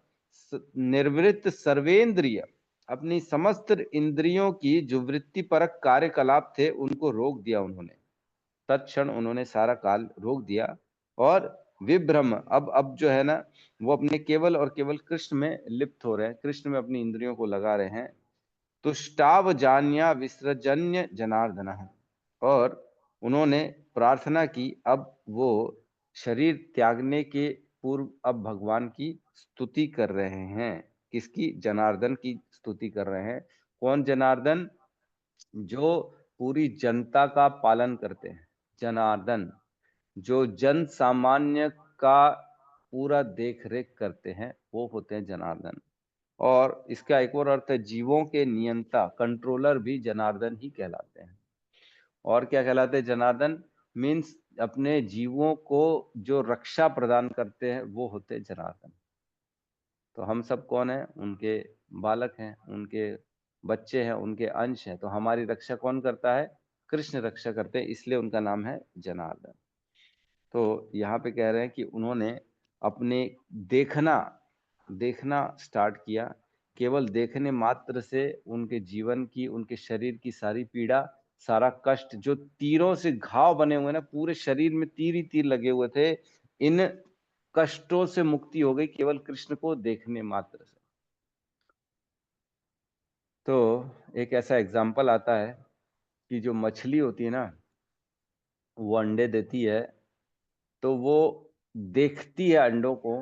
निर्वृत्त सर्वेंद्रिय, अपनी समस्त इंद्रियों की जो वृत्ति परक कार्यकलाप थे उनको रोक दिया उन्होंने, तत्क्षण उन्होंने सारा काल रोक दिया। और विभ्रम, अब जो है ना, वो अपने केवल और केवल कृष्ण में लिप्त हो रहे हैं, कृष्ण में अपनी इंद्रियों को लगा रहे हैं। तुष्टाव जान्या विसर्जन्य जनार्दन, और उन्होंने प्रार्थना की, अब वो शरीर त्यागने के पूर्व अब भगवान की स्तुति कर रहे हैं। किसकी, जनार्दन की स्तुति कर रहे हैं। कौन जनार्दन, जो पूरी जनता का पालन करते हैं, जनार्दन, जो जन सामान्य का पूरा देख रेख करते हैं, वो होते हैं जनार्दन। और इसका एक और अर्थ है, जीवों के नियंता, कंट्रोलर भी जनार्दन ही कहलाते हैं। और क्या कहलाते हैं, जनार्दन मीन्स अपने जीवों को जो रक्षा प्रदान करते हैं, वो होते हैं जनार्दन। तो हम सब कौन है, उनके बालक हैं, उनके बच्चे हैं, उनके अंश हैं। तो हमारी रक्षा कौन करता है, कृष्ण रक्षा करते हैं, इसलिए उनका नाम है जनार्दन। तो यहाँ पे कह रहे हैं कि उन्होंने अपने देखना, देखना स्टार्ट किया, केवल देखने मात्र से उनके जीवन की, उनके शरीर की सारी पीड़ा, सारा कष्ट, जो तीरों से घाव बने हुए ना, पूरे शरीर में तीर ही तीर लगे हुए थे, इन कष्टों से मुक्ति हो गई केवल कृष्ण को देखने मात्र से। तो एक ऐसा एग्जाम्पल आता है कि जो मछली होती है ना, वो अंडे देती है, तो वो देखती है अंडों को,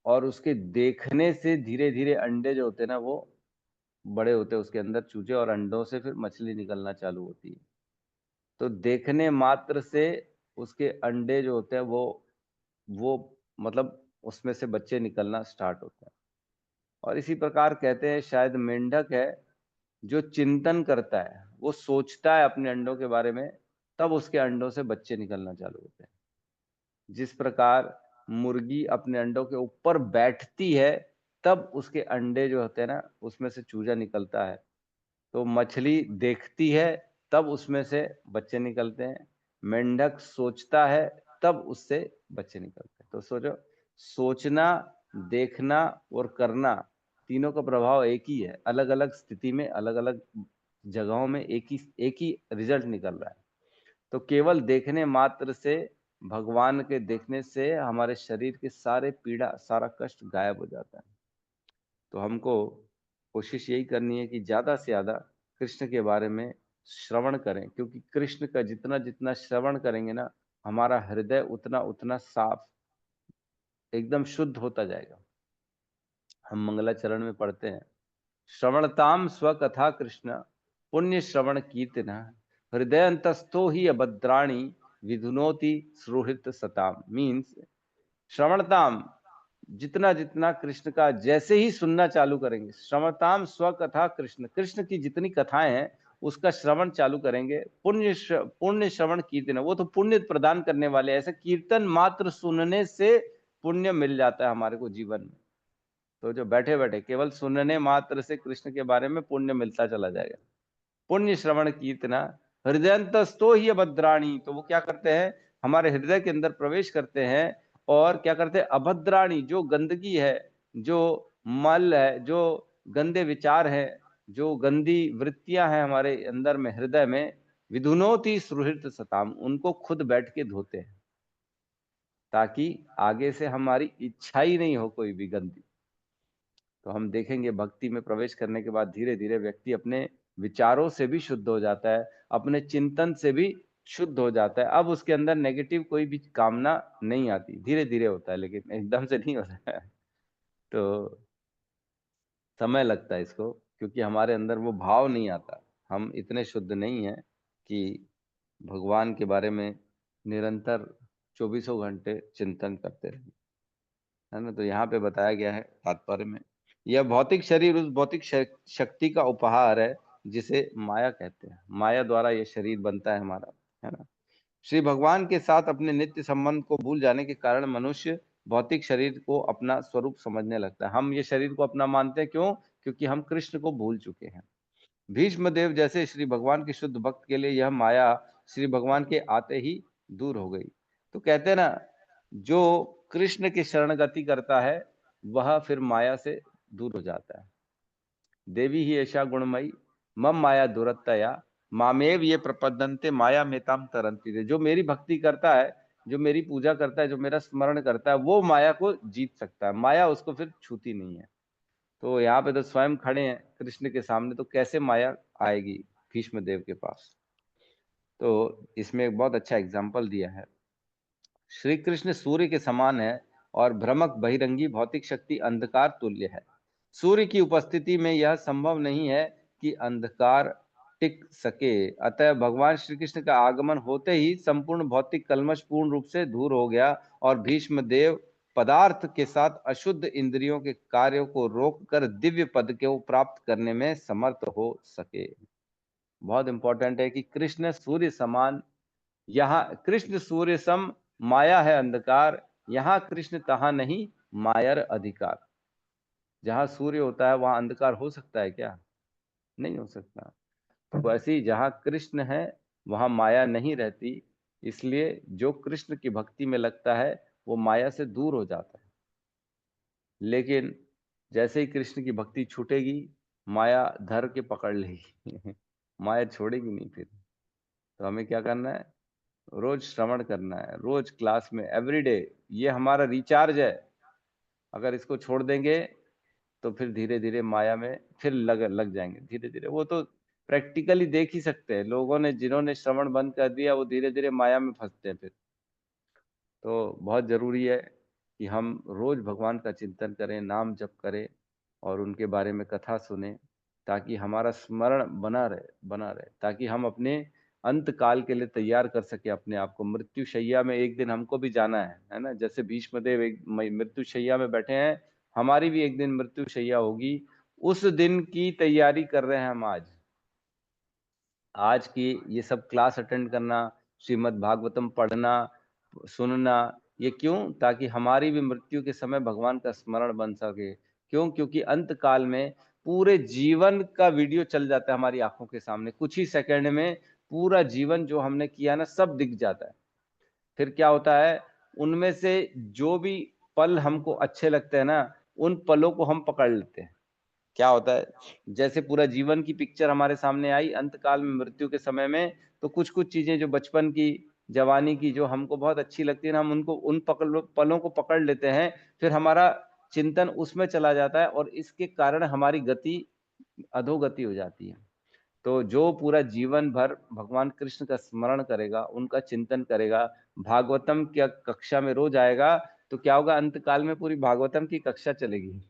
और उसके देखने से धीरे धीरे अंडे जो होते हैं ना, वो बड़े होते हैं उसके अंदर चूजे, और अंडों से फिर मछली निकलना चालू होती है। तो देखने मात्र से उसके अंडे जो होते हैं वो मतलब उसमें से बच्चे निकलना स्टार्ट होते हैं। और इसी प्रकार कहते हैं, शायद मेंढक है जो चिंतन करता है, वो सोचता है अपने अंडों के बारे में, तब उसके अंडों से बच्चे निकलना चालू होते हैं। जिस प्रकार मुर्गी अपने अंडों के ऊपर बैठती है, तब उसके अंडे जो होते हैं ना, उसमें से चूजा निकलता है। तो मछली देखती है, तब उसमें से बच्चे निकलते हैं। मेंढक सोचता है, तब उससे बच्चे निकलते हैं। तो सोचो, सोचना, देखना और करना, तीनों का प्रभाव एक ही है, अलग अलग स्थिति में, अलग अलग जगहों में एक ही रिजल्ट निकल रहा है। तो केवल देखने मात्र से, भगवान के देखने से हमारे शरीर के सारे पीड़ा, सारा कष्ट गायब हो जाता है। तो हमको कोशिश यही करनी है कि ज्यादा से ज्यादा कृष्ण के बारे में श्रवण करें, क्योंकि कृष्ण का जितना जितना श्रवण करेंगे ना, हमारा हृदय उतना उतना साफ, एकदम शुद्ध होता जाएगा। हम मंगलाचरण में पढ़ते हैं, श्रवणताम स्वकथा कृष्ण पुण्य श्रवण कीर्तना, हृदय अंतस्थो ही अभद्राणी विधुनोति सुहृत सताम। मीन्स श्रवणताम, जितना जितना कृष्ण का जैसे ही सुनना चालू करेंगे, श्रवणताम स्वकथा कृष्ण, कृष्ण की जितनी कथाएं हैं उसका श्रवण चालू करेंगे, पुण्य श्रवण कीर्तन, वो तो पुण्य प्रदान करने वाले, ऐसे कीर्तन मात्र सुनने से पुण्य मिल जाता है हमारे को जीवन में। तो जो बैठे बैठे केवल सुनने मात्र से कृष्ण के बारे में पुण्य मिलता चला जाएगा। पुण्य श्रवण कीर्तना, हृदयंतस्तो ही अभद्राणी, तो वो क्या करते हैं, हमारे हृदय के अंदर प्रवेश करते हैं, और क्या करते हैं, अभद्राणी, जो गंदगी है, जो मल है, जो गंदे विचार है, जो गंदी वृत्तियां हैं हमारे अंदर में, हृदय में, विधुनोति सुहृत सताम, उनको खुद बैठ के धोते हैं, ताकि आगे से हमारी इच्छा ही नहीं हो कोई भी गंदी। तो हम देखेंगे भक्ति में प्रवेश करने के बाद धीरे धीरे व्यक्ति अपने विचारों से भी शुद्ध हो जाता है, अपने चिंतन से भी शुद्ध हो जाता है। अब उसके अंदर नेगेटिव कोई भी कामना नहीं आती, धीरे धीरे होता है, लेकिन एकदम से नहीं होता है। तो समय लगता है इसको, क्योंकि हमारे अंदर वो भाव नहीं आता। हम इतने शुद्ध नहीं हैं कि भगवान के बारे में निरंतर 24 घंटे चिंतन करते रहे, है ना। तो यहाँ पे बताया गया है तात्पर्य में, यह भौतिक शरीर उस भौतिक शक्ति का उपहार है जिसे माया कहते हैं। माया द्वारा यह शरीर बनता है हमारा, है ना। श्री भगवान के साथ अपने नित्य संबंध को भूल जाने के कारण मनुष्य भौतिक शरीर को अपना स्वरूप समझने लगता है। हम ये शरीर को अपना मानते हैं, क्यों? क्योंकि हम कृष्ण को भूल चुके हैं। भीष्म देव जैसे श्री भगवान के शुद्ध भक्त के लिए यह माया श्री भगवान के आते ही दूर हो गई। तो कहते हैं ना, जो कृष्ण की शरणगति करता है वह फिर माया से दूर हो जाता है। देवी ही ऐसा गुणमयी मम माया दुरत्तया मामेव ये प्रपद्यन्ते माया मेताम तरंती रे। जो मेरी भक्ति करता है, जो मेरी पूजा करता है, जो मेरा स्मरण करता है, वो माया को जीत सकता है, माया उसको फिर छूती नहीं है। तो यहाँ पे तो स्वयं खड़े हैं कृष्ण के सामने, तो कैसे माया आएगी भीष्म देव के पास। तो इसमें एक बहुत अच्छा एग्जाम्पल दिया है। श्री कृष्ण सूर्य के समान है और भ्रमक बहिरंगी भौतिक शक्ति अंधकार तुल्य है। सूर्य की उपस्थिति में यह संभव नहीं है कि अंधकार टिक सके। अतः भगवान श्री कृष्ण का आगमन होते ही संपूर्ण भौतिक कल्मश पूर्ण रूप से दूर हो गया और भीष्म देव पदार्थ के साथ अशुद्ध इंद्रियों के कार्यों को रोककर दिव्य पद को प्राप्त करने में समर्थ हो सके। बहुत इंपॉर्टेंट है कि कृष्ण सूर्य समान, यहाँ कृष्ण सूर्य सम माया है अंधकार, यहाँ कृष्ण तहाँ नहीं मायर अधिकार। जहाँ सूर्य होता है वहां अंधकार हो सकता है क्या? नहीं हो सकता। तो वैसे ही जहाँ कृष्ण है वहां माया नहीं रहती, इसलिए जो कृष्ण की भक्ति में लगता है वो माया से दूर हो जाता है। लेकिन जैसे ही कृष्ण की भक्ति छूटेगी, माया धर के पकड़ लेगी माया छोड़ेगी नहीं फिर। तो हमें क्या करना है? रोज श्रवण करना है, रोज क्लास में, एवरीडे। ये हमारा रिचार्ज है। अगर इसको छोड़ देंगे तो फिर धीरे धीरे माया में फिर लग जाएंगे धीरे धीरे। वो तो प्रैक्टिकली देख ही सकते हैं, लोगों ने जिन्होंने श्रवण बंद कर दिया वो धीरे धीरे माया में फंसते हैं फिर। तो बहुत जरूरी है कि हम रोज भगवान का चिंतन करें, नाम जप करें और उनके बारे में कथा सुने, ताकि हमारा स्मरण बना रहे, ताकि हम अपने अंत काल के लिए तैयार कर सके अपने आप को। मृत्यु शैया में एक दिन हमको भी जाना है ना। जैसे भीष्मदेव एक मृत्यु शैया में बैठे हैं, हमारी भी एक दिन मृत्यु शैया होगी। उस दिन की तैयारी कर रहे हैं हम आज की ये सब क्लास अटेंड करना, श्रीमद् भागवतम पढ़ना, सुनना, ये क्यों? ताकि हमारी भी मृत्यु के समय भगवान का स्मरण बन सके। क्यों? क्योंकि अंत काल में पूरे जीवन का वीडियो चल जाता है हमारी आंखों के सामने। कुछ ही सेकंड में पूरा जीवन जो हमने किया ना सब दिख जाता है। फिर क्या होता है, उनमें से जो भी पल हमको अच्छे लगते हैं ना, उन पलों को हम पकड़ लेते हैं। क्या होता है, जैसे पूरा जीवन की पिक्चर हमारे सामने आई, अंत काल में मृत्यु के समय में तो कुछ कुछ चीजें जो बचपन की, जवानी की, जो हमको बहुत अच्छी लगती है ना, हम उनको उन पलों को पकड़ लेते हैं। फिर हमारा चिंतन उसमें चला जाता है और इसके कारण हमारी गति अधोगति हो जाती है। तो जो पूरा जीवन भर भगवान कृष्ण का स्मरण करेगा, उनका चिंतन करेगा, भागवतम की कक्षा में रोज आएगा, तो क्या होगा, अंत काल में पूरी भागवतम की कक्षा चलेगी,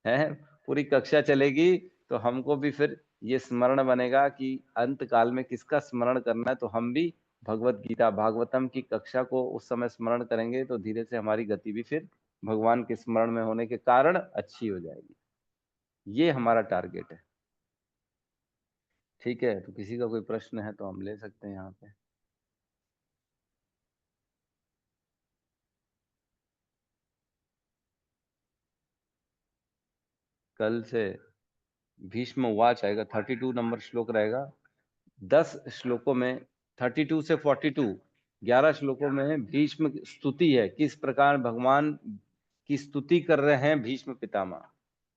है पूरी कक्षा चलेगी। तो हमको भी फिर ये स्मरण बनेगा कि अंत काल में किसका स्मरण करना है। तो हम भी भगवत गीता भागवतम की कक्षा को उस समय स्मरण करेंगे, तो धीरे से हमारी गति भी फिर भगवान के स्मरण में होने के कारण अच्छी हो जाएगी। ये हमारा टारगेट है। ठीक है, तो किसी का कोई प्रश्न है तो हम ले सकते हैं यहाँ पे। कल से भीष्म उवाच आएगा, 32 नंबर श्लोक रहेगा। 10 श्लोकों में 32 से 42 11 श्लोकों में भीष्म की स्तुति है, किस प्रकार भगवान की स्तुति कर रहे हैं भीष्म पितामह।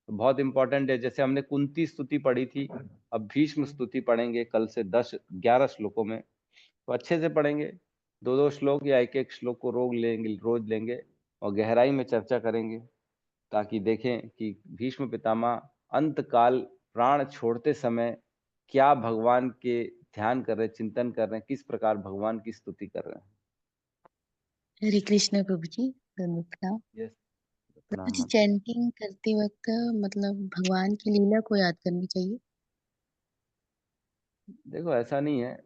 तो बहुत इंपॉर्टेंट है। जैसे हमने कुंती स्तुति पढ़ी थी, अब भीष्म स्तुति पढ़ेंगे कल से 11 श्लोकों में। तो अच्छे से पढ़ेंगे, 2 श्लोक या एक श्लोक को रोज लेंगे और गहराई में चर्चा करेंगे, ताकि देखें कि भीष्म पितामह अंत काल प्राण छोड़ते समय क्या भगवान के ध्यान कर रहे, चिंतन कर रहे हैं, किस प्रकार भगवान की स्तुति कर रहे हैं। हरे कृष्ण प्रभु जी। धन्यवाद। यस। प्रभु जी माता। चैंटिंग करते वक्त मतलब भगवान की लीला को याद करनी चाहिए। देखो ऐसा नहीं है,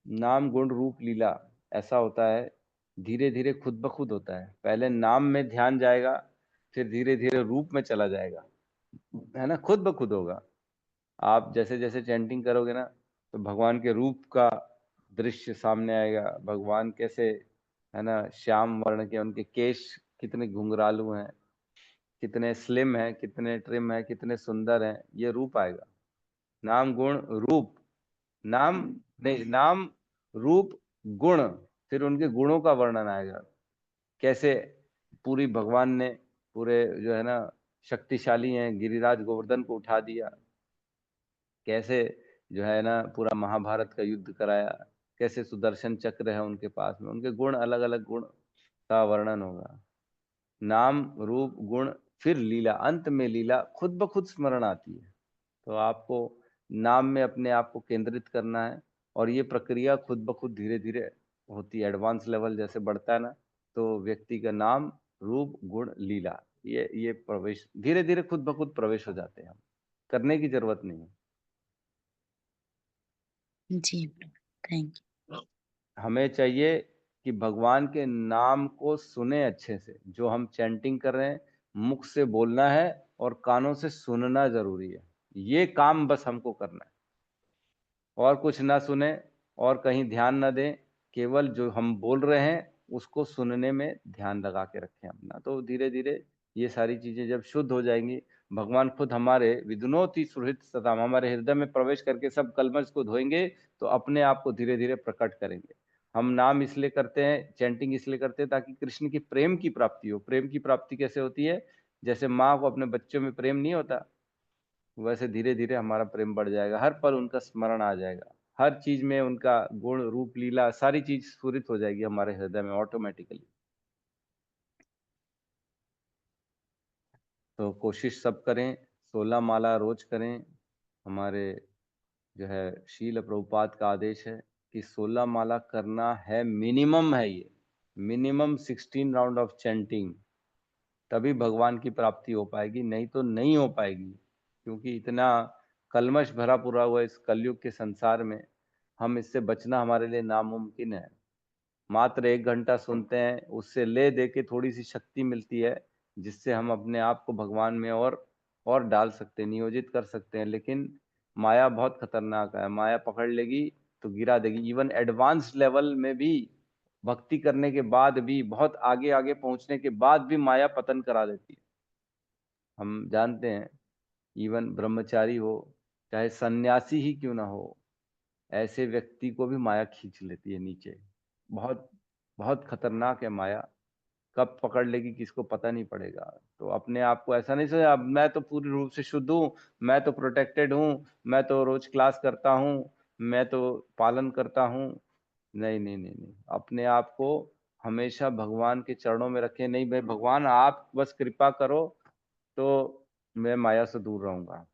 नाम गुण रूप लीला ऐसा होता है, धीरे धीरे खुद ब खुद होता है। पहले नाम में ध्यान जाएगा, फिर धीरे धीरे रूप में चला जाएगा, है ना, खुद ब खुद होगा। आप जैसे जैसे चैंटिंग करोगे ना, तो भगवान के रूप का दृश्य सामने आएगा। भगवान कैसे, है ना, श्याम वर्ण के, उनके केश कितने घुंघरालू हैं, कितने स्लिम हैं, कितने ट्रिम हैं, कितने सुंदर हैं, ये रूप आएगा। नाम गुण रूप, नाम नहीं, नाम रूप गुण, फिर उनके गुणों का वर्णन आएगा। कैसे पूरी भगवान ने पूरे जो है ना शक्तिशाली हैं, गिरिराज गोवर्धन को उठा दिया, कैसे जो है ना पूरा महाभारत का युद्ध कराया, कैसे सुदर्शन चक्र है उनके पास में, उनके गुण, अलग अलग गुण का वर्णन होगा। नाम रूप गुण, फिर लीला, अंत में लीला खुद ब खुद स्मरण आती है। तो आपको नाम में अपने आप को केंद्रित करना है, और ये प्रक्रिया खुद ब खुद धीरे धीरे होती है। एडवांस लेवल जैसे बढ़ता है ना, तो व्यक्ति का नाम रूप गुण लीला, ये प्रवेश धीरे धीरे खुद ब खुद प्रवेश हो जाते हैं, हम करने की जरूरत नहीं है। जी प्रभु, थैंक यू। हमें चाहिए कि भगवान के नाम को सुने अच्छे से। जो हम चैंटिंग कर रहे हैं, मुख से बोलना है और कानों से सुनना जरूरी है। ये काम बस हमको करना है, और कुछ ना सुने और कहीं ध्यान ना दें, केवल जो हम बोल रहे हैं उसको सुनने में ध्यान लगा के रखें अपना। तो धीरे धीरे ये सारी चीजें जब शुद्ध हो जाएंगी, भगवान खुद हमारे विदुनोति सुहृत सताम, हमारे हृदय में प्रवेश करके सब कलमश को धोएंगे, तो अपने आप को धीरे धीरे प्रकट करेंगे। हम नाम इसलिए करते हैं, चैंटिंग इसलिए करते हैं, ताकि कृष्ण की प्रेम की प्राप्ति हो। प्रेम की प्राप्ति कैसे होती है? जैसे माँ को अपने बच्चों में प्रेम नहीं होता, वैसे धीरे धीरे हमारा प्रेम बढ़ जाएगा, हर पल उनका स्मरण आ जाएगा, हर चीज में उनका गुण रूप लीला सारी चीज स्फुरित हो जाएगी हमारे हृदय में ऑटोमेटिकली। तो कोशिश सब करें, 16 माला रोज करें। हमारे जो है शील प्रभुपाद का आदेश है कि 16 माला करना है, मिनिमम है ये, मिनिमम 16 राउंड ऑफ चैंटिंग, तभी भगवान की प्राप्ति हो पाएगी, नहीं तो नहीं हो पाएगी। क्योंकि इतना कलमश भरा पूरा हुआ इस कलयुग के संसार में, हम इससे बचना हमारे लिए नामुमकिन है। मात्र 1 घंटा सुनते हैं, उससे ले दे के थोड़ी सी शक्ति मिलती है, जिससे हम अपने आप को भगवान में और डाल सकते हैं, नियोजित कर सकते हैं। लेकिन माया बहुत खतरनाक है, माया पकड़ लेगी तो गिरा देगी। इवन एडवांस लेवल में भी, भक्ति करने के बाद भी, बहुत आगे आगे पहुंचने के बाद भी माया पतन करा देती है। हम जानते हैं, इवन ब्रह्मचारी हो, चाहे सन्यासी ही क्यों ना हो, ऐसे व्यक्ति को भी माया खींच लेती है नीचे। बहुत बहुत खतरनाक है माया, कब पकड़ लेगी किसको पता नहीं पड़ेगा। तो अपने आप को ऐसा नहीं सोचा, अब मैं तो पूरी रूप से शुद्ध हूँ, मैं तो प्रोटेक्टेड हूँ, मैं तो रोज क्लास करता हूँ, मैं तो पालन करता हूँ। नहीं नहीं नहीं नहीं, अपने आप को हमेशा भगवान के चरणों में रखें। नहीं भाई, भगवान आप बस कृपा करो, तो मैं माया से दूर रहूंगा।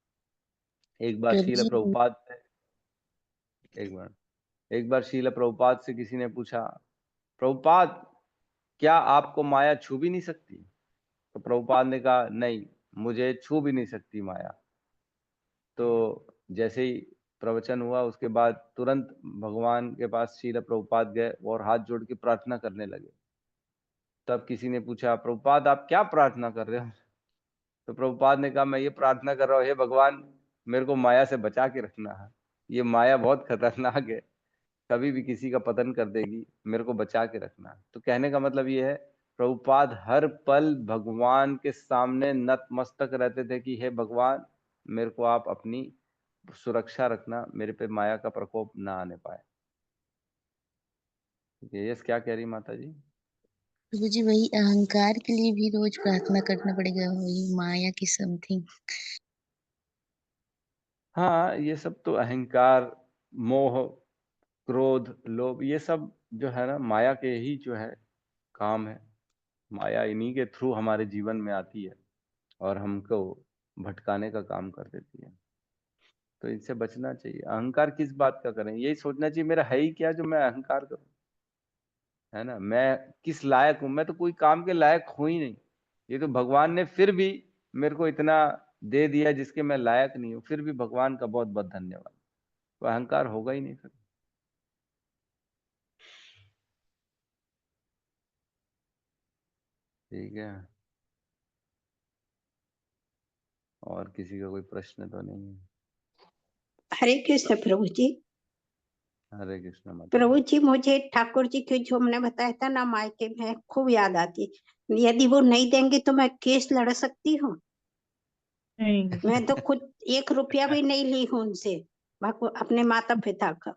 एक बार प्रभु शील जी प्रभुपाद से एक बार एक बार शील प्रभुपाद से किसी ने पूछा, प्रभुपाद क्या आपको माया छू भी नहीं सकती? तो प्रभुपाद ने कहा, नहीं, मुझे छू भी नहीं सकती माया। तो जैसे ही प्रवचन हुआ, उसके बाद तुरंत भगवान के पास शील प्रभुपाद गए और हाथ जोड़ के प्रार्थना करने लगे। तब किसी ने पूछा, प्रभुपाद आप क्या प्रार्थना कर रहे हो? तो प्रभुपाद ने कहा, मैं ये प्रार्थना कर रहा हूँ, हे भगवान, मेरे को माया से बचा के रखना है। ये माया बहुत खतरनाक है, कभी भी किसी का पतन कर देगी, मेरे को बचा के रखना। तो कहने का मतलब ये है, प्रभुपाद हर पल भगवान के सामने नतमस्तक रहते थे कि हे भगवान, मेरे को आप अपनी सुरक्षा रखना, मेरे पे माया का प्रकोप ना आने पाए। यस, क्या कह रही माता जी? प्रभु जी वही अहंकार के लिए भी रोज प्रार्थना करना पड़ेगा, वही माया की समथिंग। हाँ, ये सब तो अहंकार, मोह, क्रोध, लोभ, ये सब जो है ना माया के ही जो है काम है। माया इन्हीं के थ्रू हमारे जीवन में आती है और हमको भटकाने का काम कर देती है। तो इनसे बचना चाहिए। अहंकार किस बात का करें, यही सोचना चाहिए मेरा है ही क्या जो मैं अहंकार करूं, है ना। मैं किस लायक हूं? मैं तो कोई काम के लायक हूं ही नहीं। ये तो भगवान ने फिर भी मेरे को इतना दे दिया जिसके मैं लायक नहीं हूँ, फिर भी भगवान का बहुत बहुत धन्यवाद। तो अहंकार होगा ही नहीं फिर। ठीक है, और किसी का कोई प्रश्न तो नहीं है? हरे कृष्ण प्रभु जी। हरे कृष्ण माता। प्रभु जी, मुझे ठाकुर जी की जो हमने बताया था ना मायके में, खूब याद आती। यदि वो नहीं देंगे तो मैं केस लड़ सकती हूँ। नहीं, मैं तो खुद 1 रुपया भी नहीं ली हूँ उनसे, अपने माता पिता का।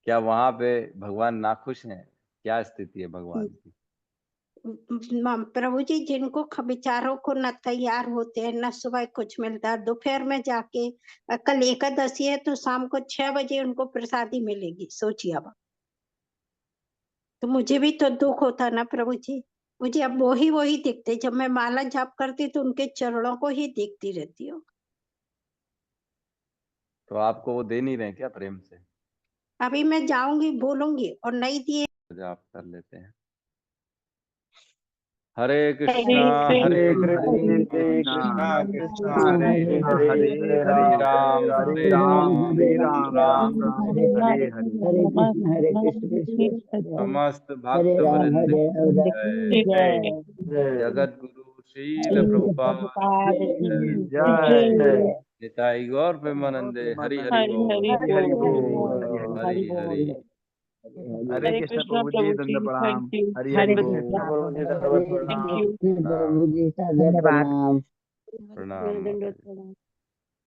क्या वहां पे भगवान नाखुश हैं? क्या स्थिति है भगवान की? प्रभु जी, जिनको बेचारों को न तैयार होते हैं, न सुबह कुछ मिलता है, दोपहर में जाके, कल एकादशी है तो शाम को 6 बजे उनको प्रसादी मिलेगी, सोचिए अब। तो मुझे भी तो दुख होता ना प्रभु जी। मुझे अब वही दिखते, जब मैं माला जाप करती तो उनके चरणों को ही देखती रहती हूँ। तो आपको वो दे नहीं रहे क्या प्रेम से? अभी मैं जाऊंगी, बोलूंगी, और नहीं दिए आप कर लेते हैं। हरे कृष्णा हरे हरे हरे कृष्णा कृष्णा कृष्णा कृष्णा हरे कृष्णा हरे हरे हरे राम राम हरे राम राम राम हरे हरे। हरे कृष्ण हरे कृष्ण समस्त भक्त वृंद की जय। जगत गुरु श्रील प्रभुपाद प्रभुपाद की की जय जय। निताई गौर प्रेमानंदे हरि हरि हरि बोल हरि हरि हरि बोल, बोल हरि हरि हरि हरि बोल। हरि। हरे हरे कृष्ण कृष्णा प्रभु जी, प्रभु दंड जी, प्रणाम। Thank you. हरि हरे हरि कृष्णा, बोल। Thank you. प्रणाम धन्यवाद। प्रणाम।